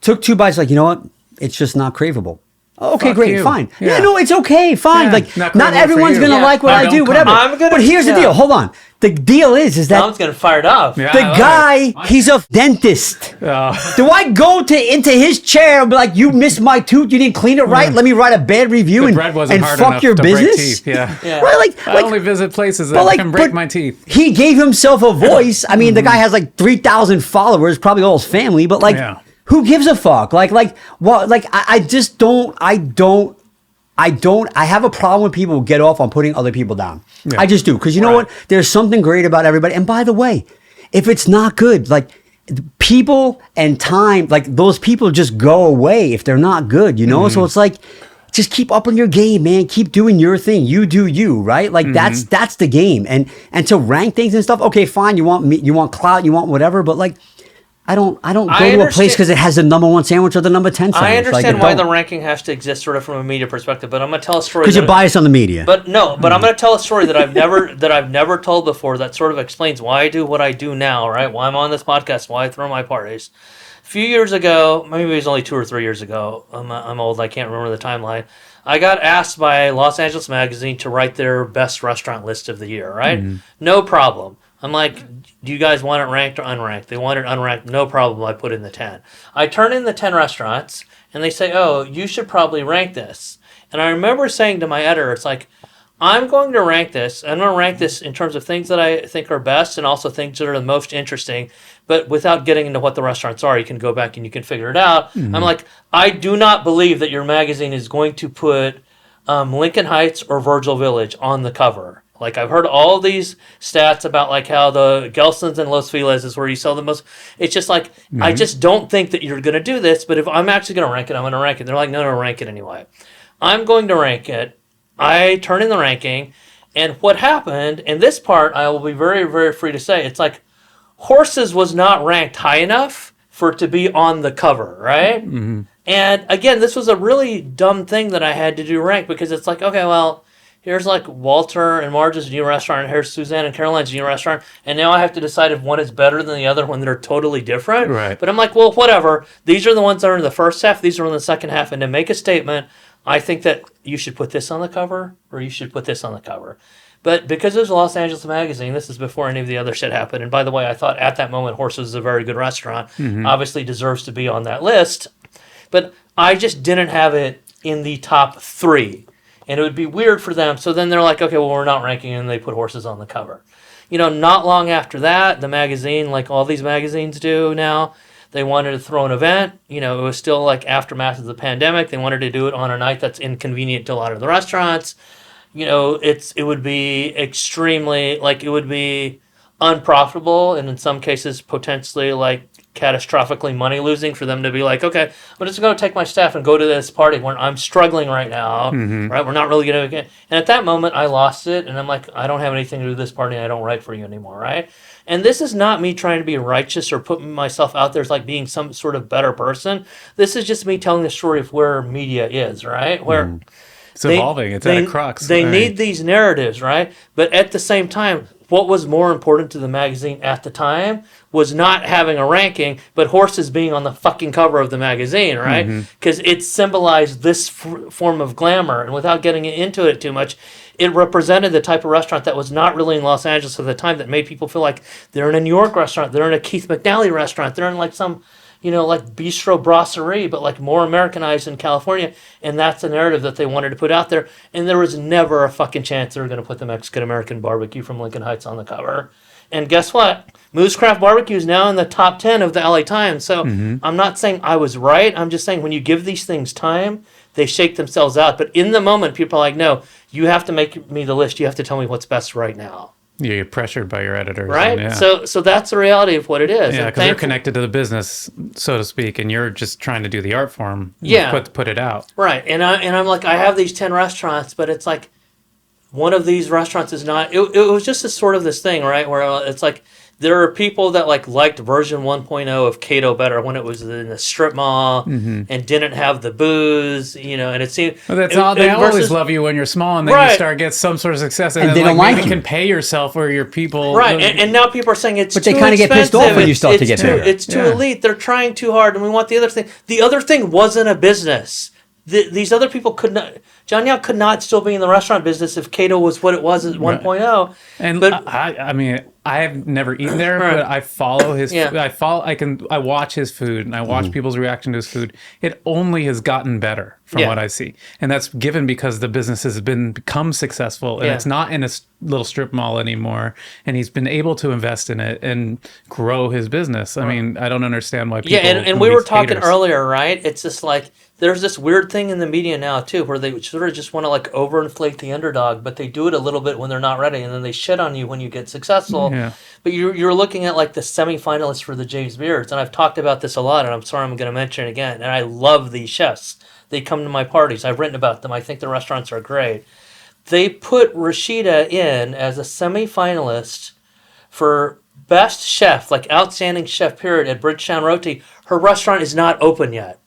Took 2 bites. Like, you know what? It's just not craveable. Okay, Fuck great, you. fine. Yeah. No, it's okay, fine. Yeah, like, not not everyone's for you. gonna like what I do, whatever. But here's the deal. Hold on. The deal is that Tom's getting fired up. Yeah, the guy, he's a dentist. Do I go into his chair and be like, "You missed my tooth. You didn't clean it right. Let me write a bad review and fuck your business." Yeah. Right? I only visit places that can break my teeth. He gave himself a voice. I mean, the guy has like 3,000 followers, probably all his family. But like, who gives a fuck? Like, what? Like, I just don't. I have a problem with people who get off on putting other people down. Yeah. I just do. Because you know what? There's something great about everybody. And by the way, if it's not good, like, people and time, like, those people just go away if they're not good, you know? Mm-hmm. So it's like, just keep up on your game, man. Keep doing your thing. You do you, right? Like, that's the game. And to rank things and stuff, okay, fine. You want clout, you want whatever, but like, I don't go to a place because it has the number 1 sandwich or the number 10 sandwich. I understand why the ranking has to exist sort of from a media perspective, but I'm going to tell a story. Because you're biased on the media. But I'm going to tell a story that I've never told before that sort of explains why I do what I do now, right? Why I'm on this podcast, why I throw my parties. A few years ago, maybe it was only 2 or 3 years ago, I'm old, I can't remember the timeline, I got asked by Los Angeles Magazine to write their best restaurant list of the year, right? Mm-hmm. No problem. I'm like, do you guys want it ranked or unranked? They want it unranked. No problem. I put in the 10. I turn in the 10 restaurants, and they say, oh, you should probably rank this. And I remember saying to my editor, it's like, I'm going to rank this. I'm going to rank this in terms of things that I think are best and also things that are the most interesting. But without getting into what the restaurants are, you can go back and you can figure it out. Mm-hmm. I'm like, I do not believe that your magazine is going to put Lincoln Heights or Virgil Village on the cover. Like, I've heard all these stats about, like, how the Gelson's and Los Feliz is where you sell the most. It's just like, I just don't think that you're going to do this, but if I'm actually going to rank it, I'm going to rank it. They're like, no, rank it anyway. I'm going to rank it. I turn in the ranking, and what happened, and this part I will be very, very free to say, it's like, Horses was not ranked high enough for it to be on the cover, right? Mm-hmm. And, again, this was a really dumb thing that I had to do rank, because it's like, okay, well, here's like Walter and Marge's new restaurant, and here's Suzanne and Caroline's new restaurant, and now I have to decide if one is better than the other when they're totally different. Right. But I'm like, well, whatever. These are the ones that are in the first half, these are in the second half, and to make a statement, I think that you should put this on the cover, or you should put this on the cover. But because it was Los Angeles Magazine, this is before any of the other shit happened, and by the way, I thought at that moment Horses is a very good restaurant, obviously deserves to be on that list, but I just didn't have it in the top 3. And it would be weird for them. So then they're like, okay, well, we're not ranking, and they put Horses on the cover. Not long after that, the magazine, like all these magazines do now, they wanted to throw an event. It was still like aftermath of the pandemic. They wanted to do it on a night that's inconvenient to a lot of the restaurants. It would be extremely, like, it would be unprofitable, and in some cases potentially like catastrophically money losing for them to be like, okay, I'm just going to take my staff and go to this party where I'm struggling right now, right? We're not really going to. And at that moment, I lost it, and I'm like, I don't have anything to do with this party, and I don't write for you anymore, right? And this is not me trying to be righteous or putting myself out there as like being some sort of better person. This is just me telling the story of where media is, right? Where it's evolving. It's at a crux. They need these narratives, right? But at the same time, what was more important to the magazine at the time was not having a ranking, but Horses being on the fucking cover of the magazine, right? Because it symbolized this form of glamour, and without getting into it too much, it represented the type of restaurant that was not really in Los Angeles at the time, that made people feel like they're in a New York restaurant, they're in a Keith McNally restaurant, they're in like some, like bistro brasserie, but like more Americanized in California. And that's the narrative that they wanted to put out there. And there was never a fucking chance they were going to put the Mexican-American barbecue from Lincoln Heights on the cover. And guess what? Moo's Craft Barbecue is now in the top 10 of the LA Times. So I'm not saying I was right. I'm just saying when you give these things time, they shake themselves out. But in the moment, people are like, no, you have to make me the list. You have to tell me what's best right now. You're pressured by your editors. Right? Yeah. So that's the reality of what it is. Yeah, And because they're connected to the business, so to speak, and you're just trying to do the art form. Put it out. Right. And I'm like, I have these 10 restaurants, but it's like one of these restaurants is not. It was just this thing, right? Where it's like there are people that liked version 1.0 of Cato better when it was in the strip mall and didn't have the booze, and it seemed. Well, they always love you when you're small, and then you start get some sort of success, and then they don't like maybe you. can pay yourself or your people. Right, and now people are saying it's but too they kind of get pissed off when you start to get too, bigger. It's too elite. They're trying too hard, and we want the other thing. The other thing wasn't a business. These other people could not. John Yao could not still be in the restaurant business if Cato was what it was at 1.0. And I mean, I have never eaten there, but I follow his. Yeah. I watch his food, and I watch people's reaction to his food. It only has gotten better from what I see, and that's given because the business has become successful, and it's not in a little strip mall anymore. And he's been able to invest in it and grow his business. I mean, I don't understand why people. Yeah, and we were talking earlier, right? It's just like there's this weird thing in the media now too, where they sort of just want to overinflate the underdog, but they do it a little bit when they're not ready, and then they shit on you when you get successful. Yeah. But you're looking at the semifinalists for the James Beards, and I've talked about this a lot, and I'm sorry I'm going to mention it again. And I love these chefs. They come to my parties. I've written about them. I think the restaurants are great. They put Rashida in as a semifinalist for best chef, outstanding chef period at Bridgetown Roti. Her restaurant is not open yet.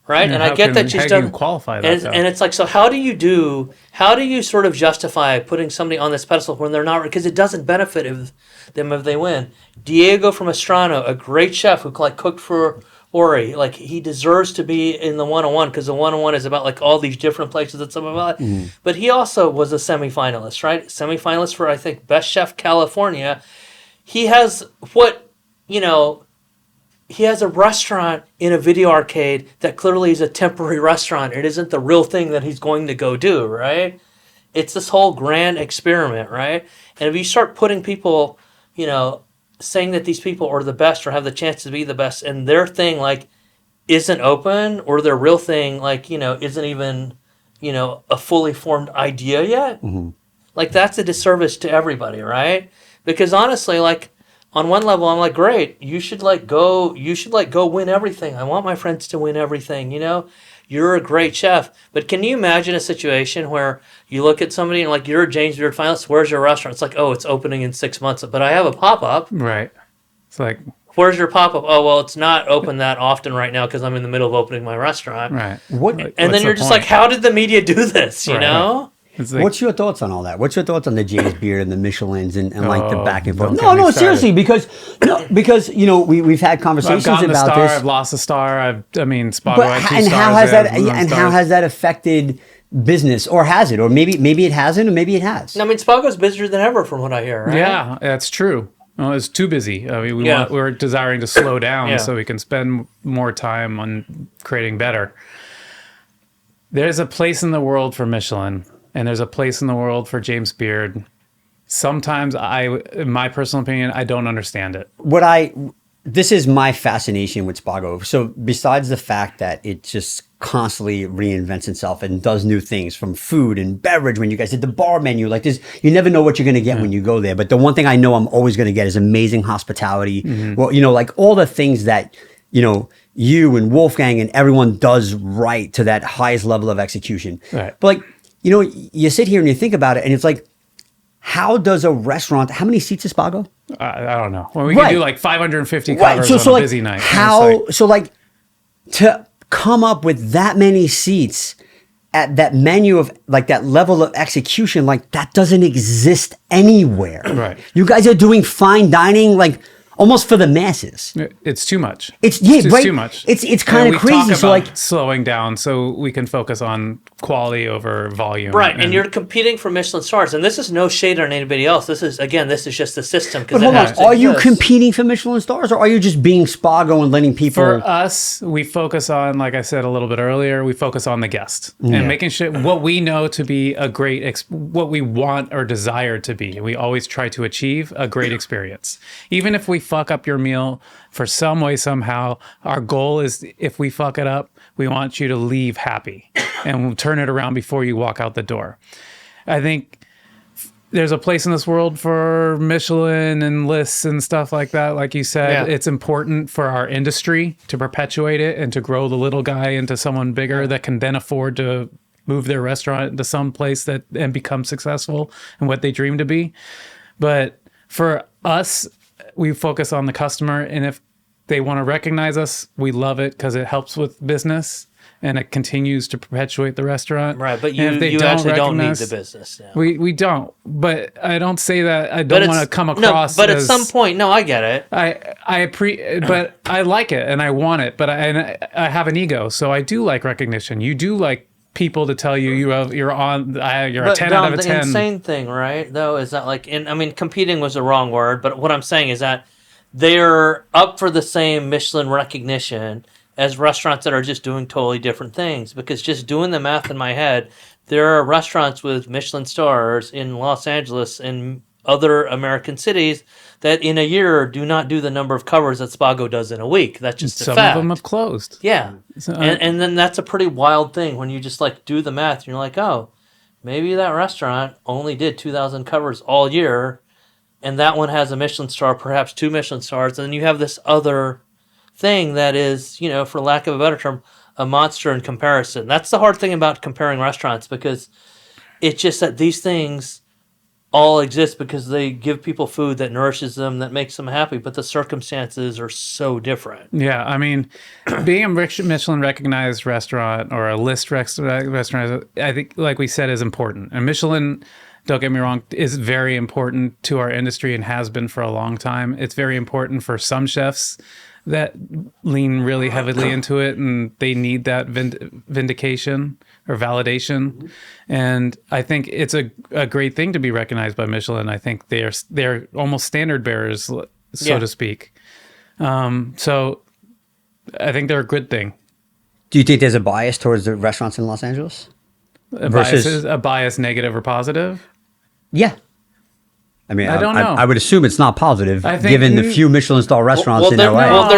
Right? Yeah, and I get that she's done. You qualify that, and it's like, so how do you sort of justify putting somebody on this pedestal when they're not, because it doesn't benefit them if they win. Diego from Estrano, a great chef who cooked for Ori, he deserves to be in the 101 because the 101 is about all these different places and stuff about it. But he also was a semifinalist, right? Semifinalist for, I think, Best Chef California. He has he has a restaurant in a video arcade that clearly is a temporary restaurant. It isn't the real thing that he's going to go do, right? It's this whole grand experiment, right? And if you start putting people, saying that these people are the best or have the chance to be the best, and their thing, isn't open, or their real thing, isn't even, a fully formed idea yet, that's a disservice to everybody, right? Because honestly, on one level, I'm like, great, you should go win everything. I want my friends to win everything, You're a great chef. But can you imagine a situation where you look at somebody and you're a James Beard finalist, where's your restaurant? It's it's opening in 6 months, but I have a pop-up. Right. It's where's your pop-up? Oh, well, it's not open that often right now because I'm in the middle of opening my restaurant. Right. And then you're just how did the media do this, you know? What's your thoughts on all that? What's your thoughts on the James Beard and the Michelins and the back and forth? No, seriously, because we've had conversations I've gotten about a star, this. I've lost a star. Spago But had 2 stars. How has that affected business, or has it, or maybe it hasn't, or maybe it has? I mean, Spago's busier than ever, from what I hear. Right? Yeah, that's true. Well, it's too busy. I mean, we're desiring to slow down so we can spend more time on creating better. There's a place in the world for Michelin. And there's a place in the world for James Beard. Sometimes in my personal opinion, I don't understand it. This is my fascination with Spago. So besides the fact that it just constantly reinvents itself and does new things, from food and beverage, when you guys did the bar menu, this, you never know what you're going to get when you go there. But the one thing I know I'm always going to get is amazing hospitality. Well, all the things that, you and Wolfgang and everyone does right to that highest level of execution. Right. But you sit here and you think about it, and it's how does a restaurant? How many seats is Spago? I don't know. Well, we can do 550 covers on a busy night. To come up with that many seats at that menu of that level of execution, that doesn't exist anywhere. Right. You guys are doing fine dining, almost for the masses. It's too much. It's right? Too much. It's kind of crazy. So slowing down so we can focus on quality over volume. Right, and you're competing for Michelin stars, and this is no shade on anybody else. This is just the system. But hold on, are you competing for Michelin stars, or are you just being Spago and letting people? For us, we focus on, like I said a little bit earlier, we focus on the guest and making sure what we know to be a great, what we want or desire to be. We always try to achieve a great experience, even if we fuck up your meal for some way, somehow. Our goal is, if we fuck it up, we want you to leave happy and we'll turn it around before you walk out the door. I think there's a place in this world for Michelin and lists and stuff like that. Like you said, it's important for our industry to perpetuate it and to grow the little guy into someone bigger that can then afford to move their restaurant into some place that and become successful in what they dream to be. But for us, we focus on the customer, and if they want to recognize us, we love it because it helps with business and it continues to perpetuate the restaurant. Right, but you actually don't need the business now. We don't, but I don't say that I don't want to come across. No, but at some point, no, I get it. But I like it and I want it, but I have an ego, so I do like recognition. You do like people to tell you you're a 10 out of a 10. The insane thing, right, though, is that competing was the wrong word, but what I'm saying is that they're up for the same Michelin recognition as restaurants that are just doing totally different things. Because just doing the math in my head, there are restaurants with Michelin stars in Los Angeles and other American cities that in a year do not do the number of covers that Spago does in a week. That's just a fact. Some of them have closed. Yeah. And then that's a pretty wild thing when you just do the math and you're like, oh, maybe that restaurant only did 2,000 covers all year, and that one has a Michelin star, perhaps 2 Michelin stars, and then you have this other thing that is, for lack of a better term, a monster in comparison. That's the hard thing about comparing restaurants, because it's just that these things all exist because they give people food that nourishes them, that makes them happy, but the circumstances are so different. Yeah, I mean, being a Michelin recognized restaurant or a list restaurant, I think, like we said, is important. And Michelin, don't get me wrong, is very important to our industry and has been for a long time. It's very important for some chefs that lean really heavily into it, and they need that vindication or validation. And I think it's a great thing to be recognized by Michelin. I think they're almost standard bearers, so to speak. So I think they're a good thing. Do you think there's a bias towards the restaurants in Los Angeles? A bias, negative or positive? Yeah. I mean, I don't know. I would assume it's not positive, given the few Michelin star restaurants in LA. Well,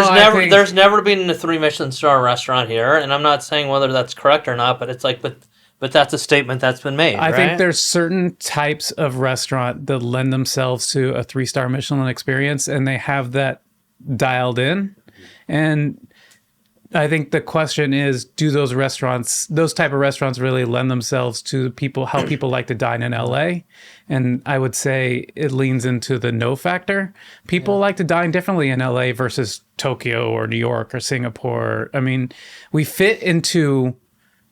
there's never been a 3 Michelin star restaurant here, and I'm not saying whether that's correct or not, but it's but that's a statement that's been made. I think there's certain types of restaurant that lend themselves to a 3-star Michelin experience, and they have that dialed in. And I think the question is, do those type of restaurants really lend themselves to how people like to dine in LA? And I would say it leans into the no factor. People like to dine differently in LA versus Tokyo or New York or Singapore. I mean, we fit into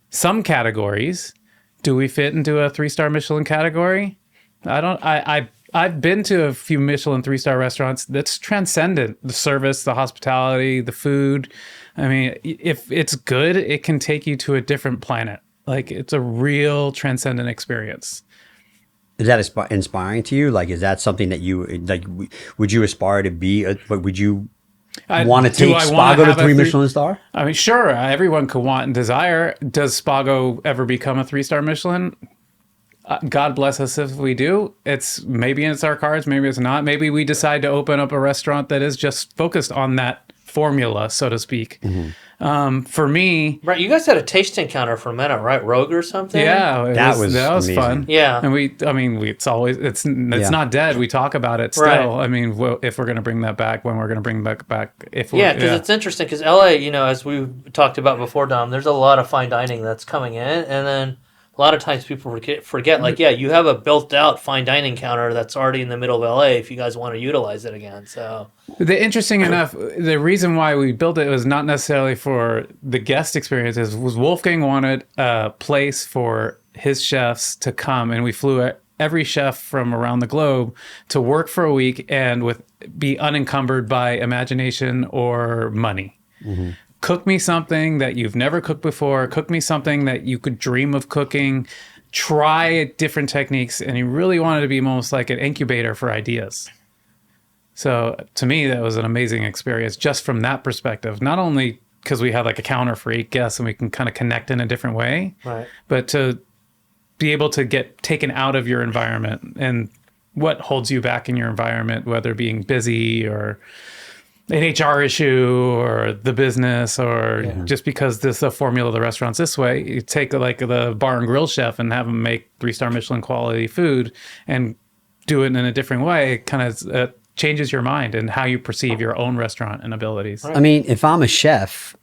some categories. Do we fit into a 3-star Michelin category? I've been to a few Michelin 3-star restaurants that's transcendent. The service, the hospitality, the food. I mean, if it's good, it can take you to a different planet. It's a real transcendent experience. Is that inspiring to you? Is that something that you would you aspire to be? Would you want to take Spago to 3 Michelin star? I mean, sure. Everyone could want and desire. Does Spago ever become a 3-star Michelin? God bless us if we do. Maybe it's our cards, maybe it's not. Maybe we decide to open up a restaurant that is just focused on that formula, so to speak. Mm-hmm. For me, right? You guys had a tasting counter for a minute, right? Rogue or something? Yeah, that was fun. Yeah, and it's not dead. We talk about it still. Right. I mean, if we're going to bring that back, when we're going to bring that back, because it's interesting because LA, as we talked about before, Dom, there's a lot of fine dining that's coming in, and then a lot of times people forget, you have a built-out fine dining counter that's already in the middle of LA if you guys want to utilize it again. So, interesting enough, the reason why we built it was not necessarily for the guest experiences. Was Wolfgang wanted a place for his chefs to come, and we flew every chef from around the globe to work for a week and be unencumbered by imagination or money. Mm-hmm. Cook me something that you've never cooked before. Cook me something that you could dream of cooking. Try different techniques. And he really wanted to be almost like an incubator for ideas. So to me, that was an amazing experience just from that perspective. Not only because we had a counter for 8 guests and we can kind of connect in a different way, right, but to be able to get taken out of your environment and what holds you back in your environment, whether being busy or an HR issue or the business or just because the formula of the restaurant's this way. You take the bar and grill chef and have them make 3-star Michelin quality food and do it in a different way, it kind of changes your mind and how you perceive your own restaurant and abilities. I mean, if I'm a chef,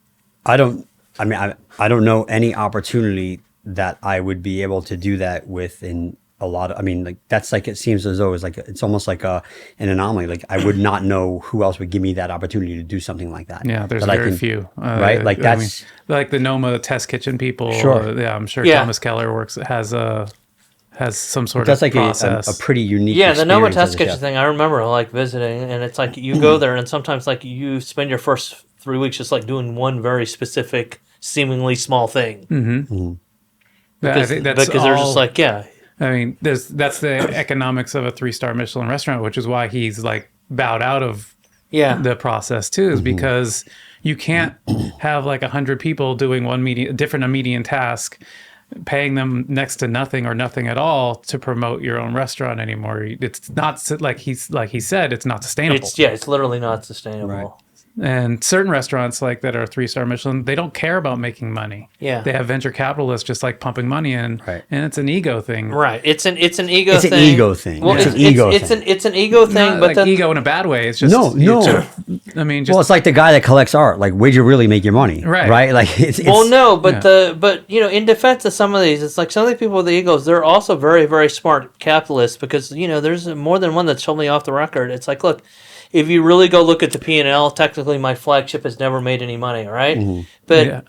I don't know any opportunity that I would be able to do that with in a lot of, I mean, like that's like, it seems as though it's almost like an anomaly. Like I would not know who else would give me that opportunity to do something like that. Yeah, there's very few. Right? Like that's... like the Noma test kitchen people. Sure. Yeah, I'm sure Thomas Keller has some sort that's of like process. a pretty unique the Noma experience test as a kitchen chef. thing, I remember like visiting, and it's like you go there and sometimes like you spend your first 3 weeks just like doing one very specific, seemingly small thing. I think that's because they're just like, I mean, that's the economics of a 3-star Michelin restaurant, which is why he's like bowed out of the process too, is because you can't have like 100 people doing a median task, paying them next to nothing or nothing at all to promote your own restaurant anymore. It's not like he said, it's not sustainable. It's literally not sustainable. Right. And certain restaurants like that are 3-star Michelin, they don't care about making money. Yeah. They have venture capitalists just like pumping money in, Right. and it's an ego thing. Right. It's an ego It's thing. an ego thing. Well, It's an ego thing. It's an ego thing, Not but like then ego in a bad way. It's just No. I mean, just Well, it's like the guy that collects art. Like, where'd you really make your money? Right. Right? Like, it's but you know, in defense of some of these, it's like some of the people with the egos, they're also very, very smart capitalists because, you know, there's more than one that's told me off the record. It's like, look, if you really go look at the P&L, technically my flagship has never made any money, right? But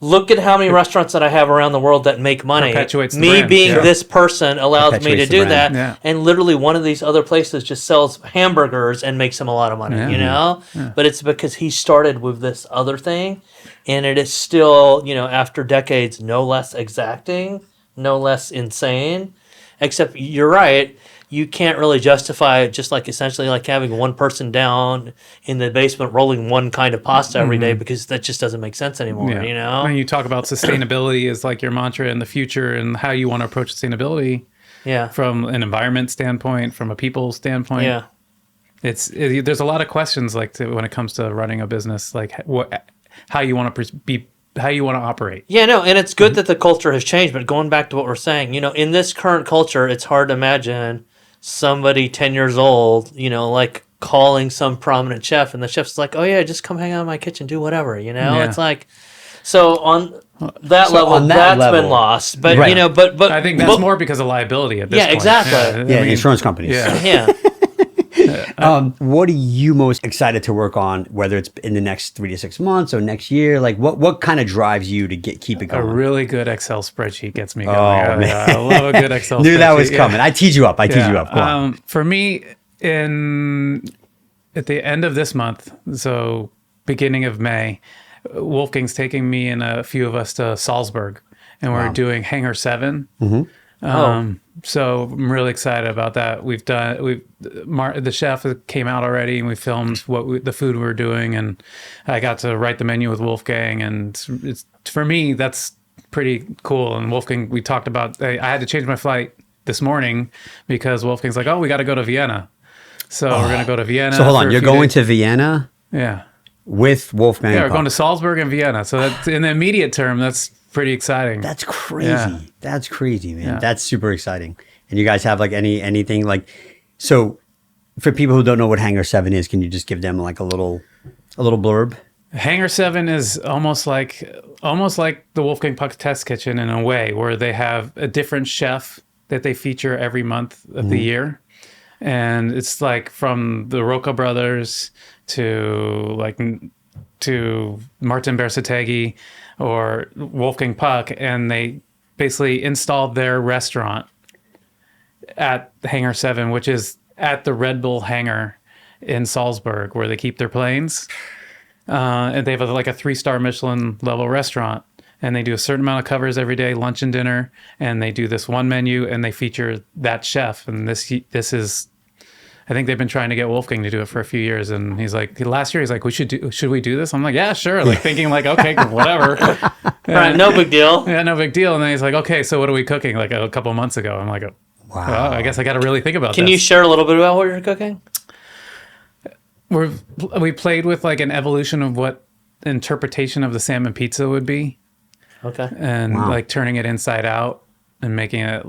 look at how many restaurants that I have around the world that make money. Perpetuates the me brand. being this person allows me to Perpetuates the do brand. that. Yeah. And literally one of these other places just sells hamburgers and makes him a lot of money, you know? But it's because he started with this other thing, and it is still, you know, after decades, no less exacting, no less insane. Except you're right. You can't really justify it just like essentially like having one person down in the basement rolling one kind of pasta every day because that just doesn't make sense anymore, you know? When you talk about sustainability as like your mantra in the future and how you want to approach sustainability from an environment standpoint, from a people standpoint. There's a lot of questions like when it comes to running a business, like how you want to how you want to operate. Yeah, no, and it's good that the culture has changed, but going back to what we're saying, you know, in this current culture, it's hard to imagine somebody 10 years old, you know, like calling some prominent chef, and the chef's like, oh yeah, just come hang out in my kitchen, do whatever, you know? It's like, so on that level, that's been lost. But, you know, but I think that's more because of liability at this point. Yeah, exactly. Yeah, I mean, insurance companies. Yeah. What are you most excited to work on, whether it's in the next 3 to 6 months or next year? Like, what kind of drives you to keep it going? A really good Excel spreadsheet gets me going. Oh, man. I love a good Excel spreadsheet. Knew that was coming. I teed you up. Go on. For me, at the end of this month, so beginning of May, Wolfgang's taking me and a few of us to Salzburg, and we're doing Hangar 7. So I'm really excited about that. The chef came out already, and we filmed the food we were doing, and I got to write the menu with Wolfgang, and it's, for me, that's pretty cool. And Wolfgang, we talked about, I had to change my flight this morning because Wolfgang's like, oh, we got to go to Vienna. So we're going to go to Vienna. So hold on, you're going to Vienna? Yeah. With Wolfgang Yeah, we're Puck. going to Salzburg and Vienna. So that's, in the immediate term, that's pretty exciting. That's crazy. Yeah. That's crazy, man. Yeah. That's super exciting. And you guys have like anything like, so for people who don't know what Hangar 7 is, can you just give them like a little blurb? Hangar 7 is almost like the Wolfgang Puck test kitchen in a way, where they have a different chef that they feature every month of the year. And it's like from the Rocca brothers to Martin Bersategui or Wolfgang Puck, and they basically installed their restaurant at Hangar 7, which is at the Red Bull hangar in Salzburg, where they keep their planes. And they have like a 3-star Michelin level restaurant, and they do a certain amount of covers every day, lunch and dinner, and they do this one menu, and they feature that chef. And this is, I think they've been trying to get Wolfgang to do it for a few years, and he's like, last year he's like, should we do this? I'm like, yeah, sure. Like thinking like, okay, whatever. Right, no big deal. Yeah, no big deal. And then he's like, okay, so what are we cooking? Like a couple months ago. I'm like, Wow. well, I guess I got to really think about this. Can you share a little bit about what you're cooking? We played with like an evolution of what interpretation of the salmon pizza would be. Okay. And like turning it inside out and making it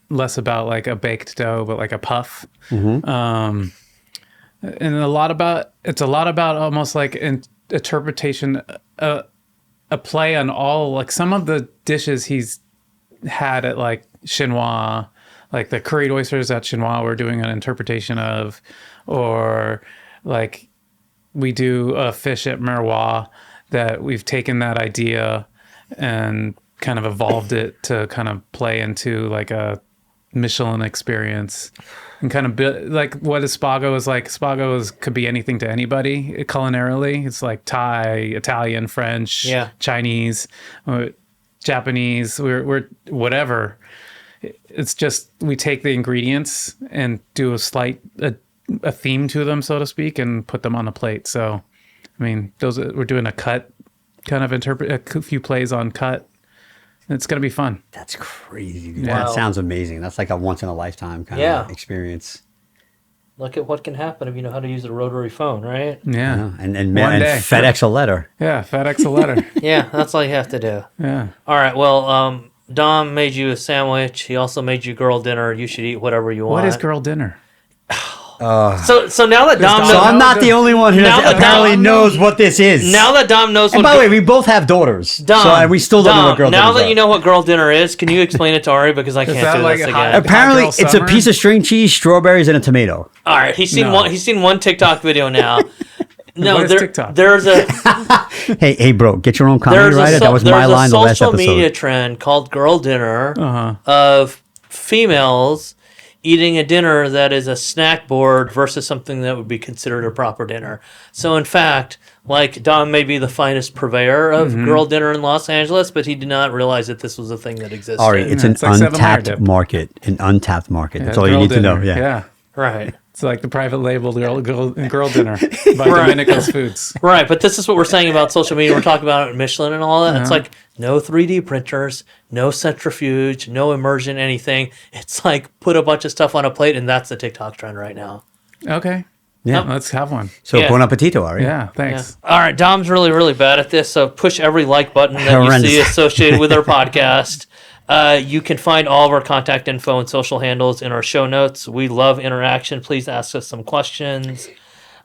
less about like a baked dough, but like a puff. And a lot about almost like interpretation, a play on all, like some of the dishes he's had at like Chinois, like the curried oysters at Chinois, we're doing an interpretation of, or like we do a fish at Miroir that we've taken that idea and kind of evolved it to kind of play into like a Michelin experience. And kind of like what is Spago is like. Spago could be anything to anybody culinarily. It's like Thai, Italian, French, Chinese, Japanese. We're whatever. It's just we take the ingredients and do a theme to them, so to speak, and put them on the plate. So, I mean, we're doing a cut kind of a few plays on cut. It's going to be fun. That's crazy. Dude. Wow. That sounds amazing. That's like a once in a lifetime kind of experience. Look at what can happen if you know how to use a rotary phone, right? Yeah. And FedEx a letter. Yeah, FedEx a letter. Yeah, that's all you have to do. Yeah. All right. Well, Dom made you a sandwich. He also made you girl dinner. You should eat whatever you want. What is girl dinner? So now that Dom knows, so I'm not the only one who apparently knows what this is. Now that Dom knows, and by the way, we both have daughters, Dom, so we still don't know what girl dinner is. Now that you know what girl dinner is, can you explain it to Ari, because I can't do this again. Apparently, it's a piece of string cheese, strawberries, and a tomato. All right, he's seen one TikTok video now. No, TikTok? There's a hey, bro, get your own comedy writer. That was my line the last episode. There's a social media trend called girl dinner of females eating a dinner that is a snack board versus something that would be considered a proper dinner. So in fact, like Dom may be the finest purveyor of girl dinner in Los Angeles, but he did not realize that this was a thing that existed. Ari, it's an untapped market. An untapped market. That's all you need to know. Yeah. Right. It's like the private label girl dinner by Domenico's Foods. Right, but this is what we're saying about social media. We're talking about Michelin and all that. It's like no 3D printers, no centrifuge, no immersion, anything. It's like put a bunch of stuff on a plate, and that's the TikTok trend right now. Okay. Yeah, let's have one. So bon appetito, Ari. Yeah, thanks. Yeah. All right, Dom's really, really bad at this, so push every like button that you see associated with our podcast. You can find all of our contact info and social handles in our show notes. We love interaction. Please ask us some questions.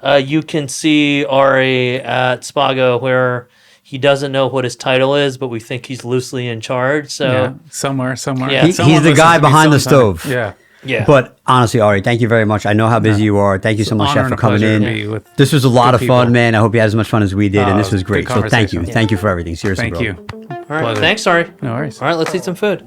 You can see Ari at Spago, where he doesn't know what his title is, but we think he's loosely in charge. So somewhere. Yeah. He's the guy behind the stove. Yeah. But honestly, Ari, thank you very much. I know how busy you are. Thank you so much, Chef, for coming in. This was a lot of fun, man. I hope you had as much fun as we did, and this was great. So thank you. Thank you for everything. Seriously, Thank you. All right. Thanks, Ari. No worries. All right, let's eat some food.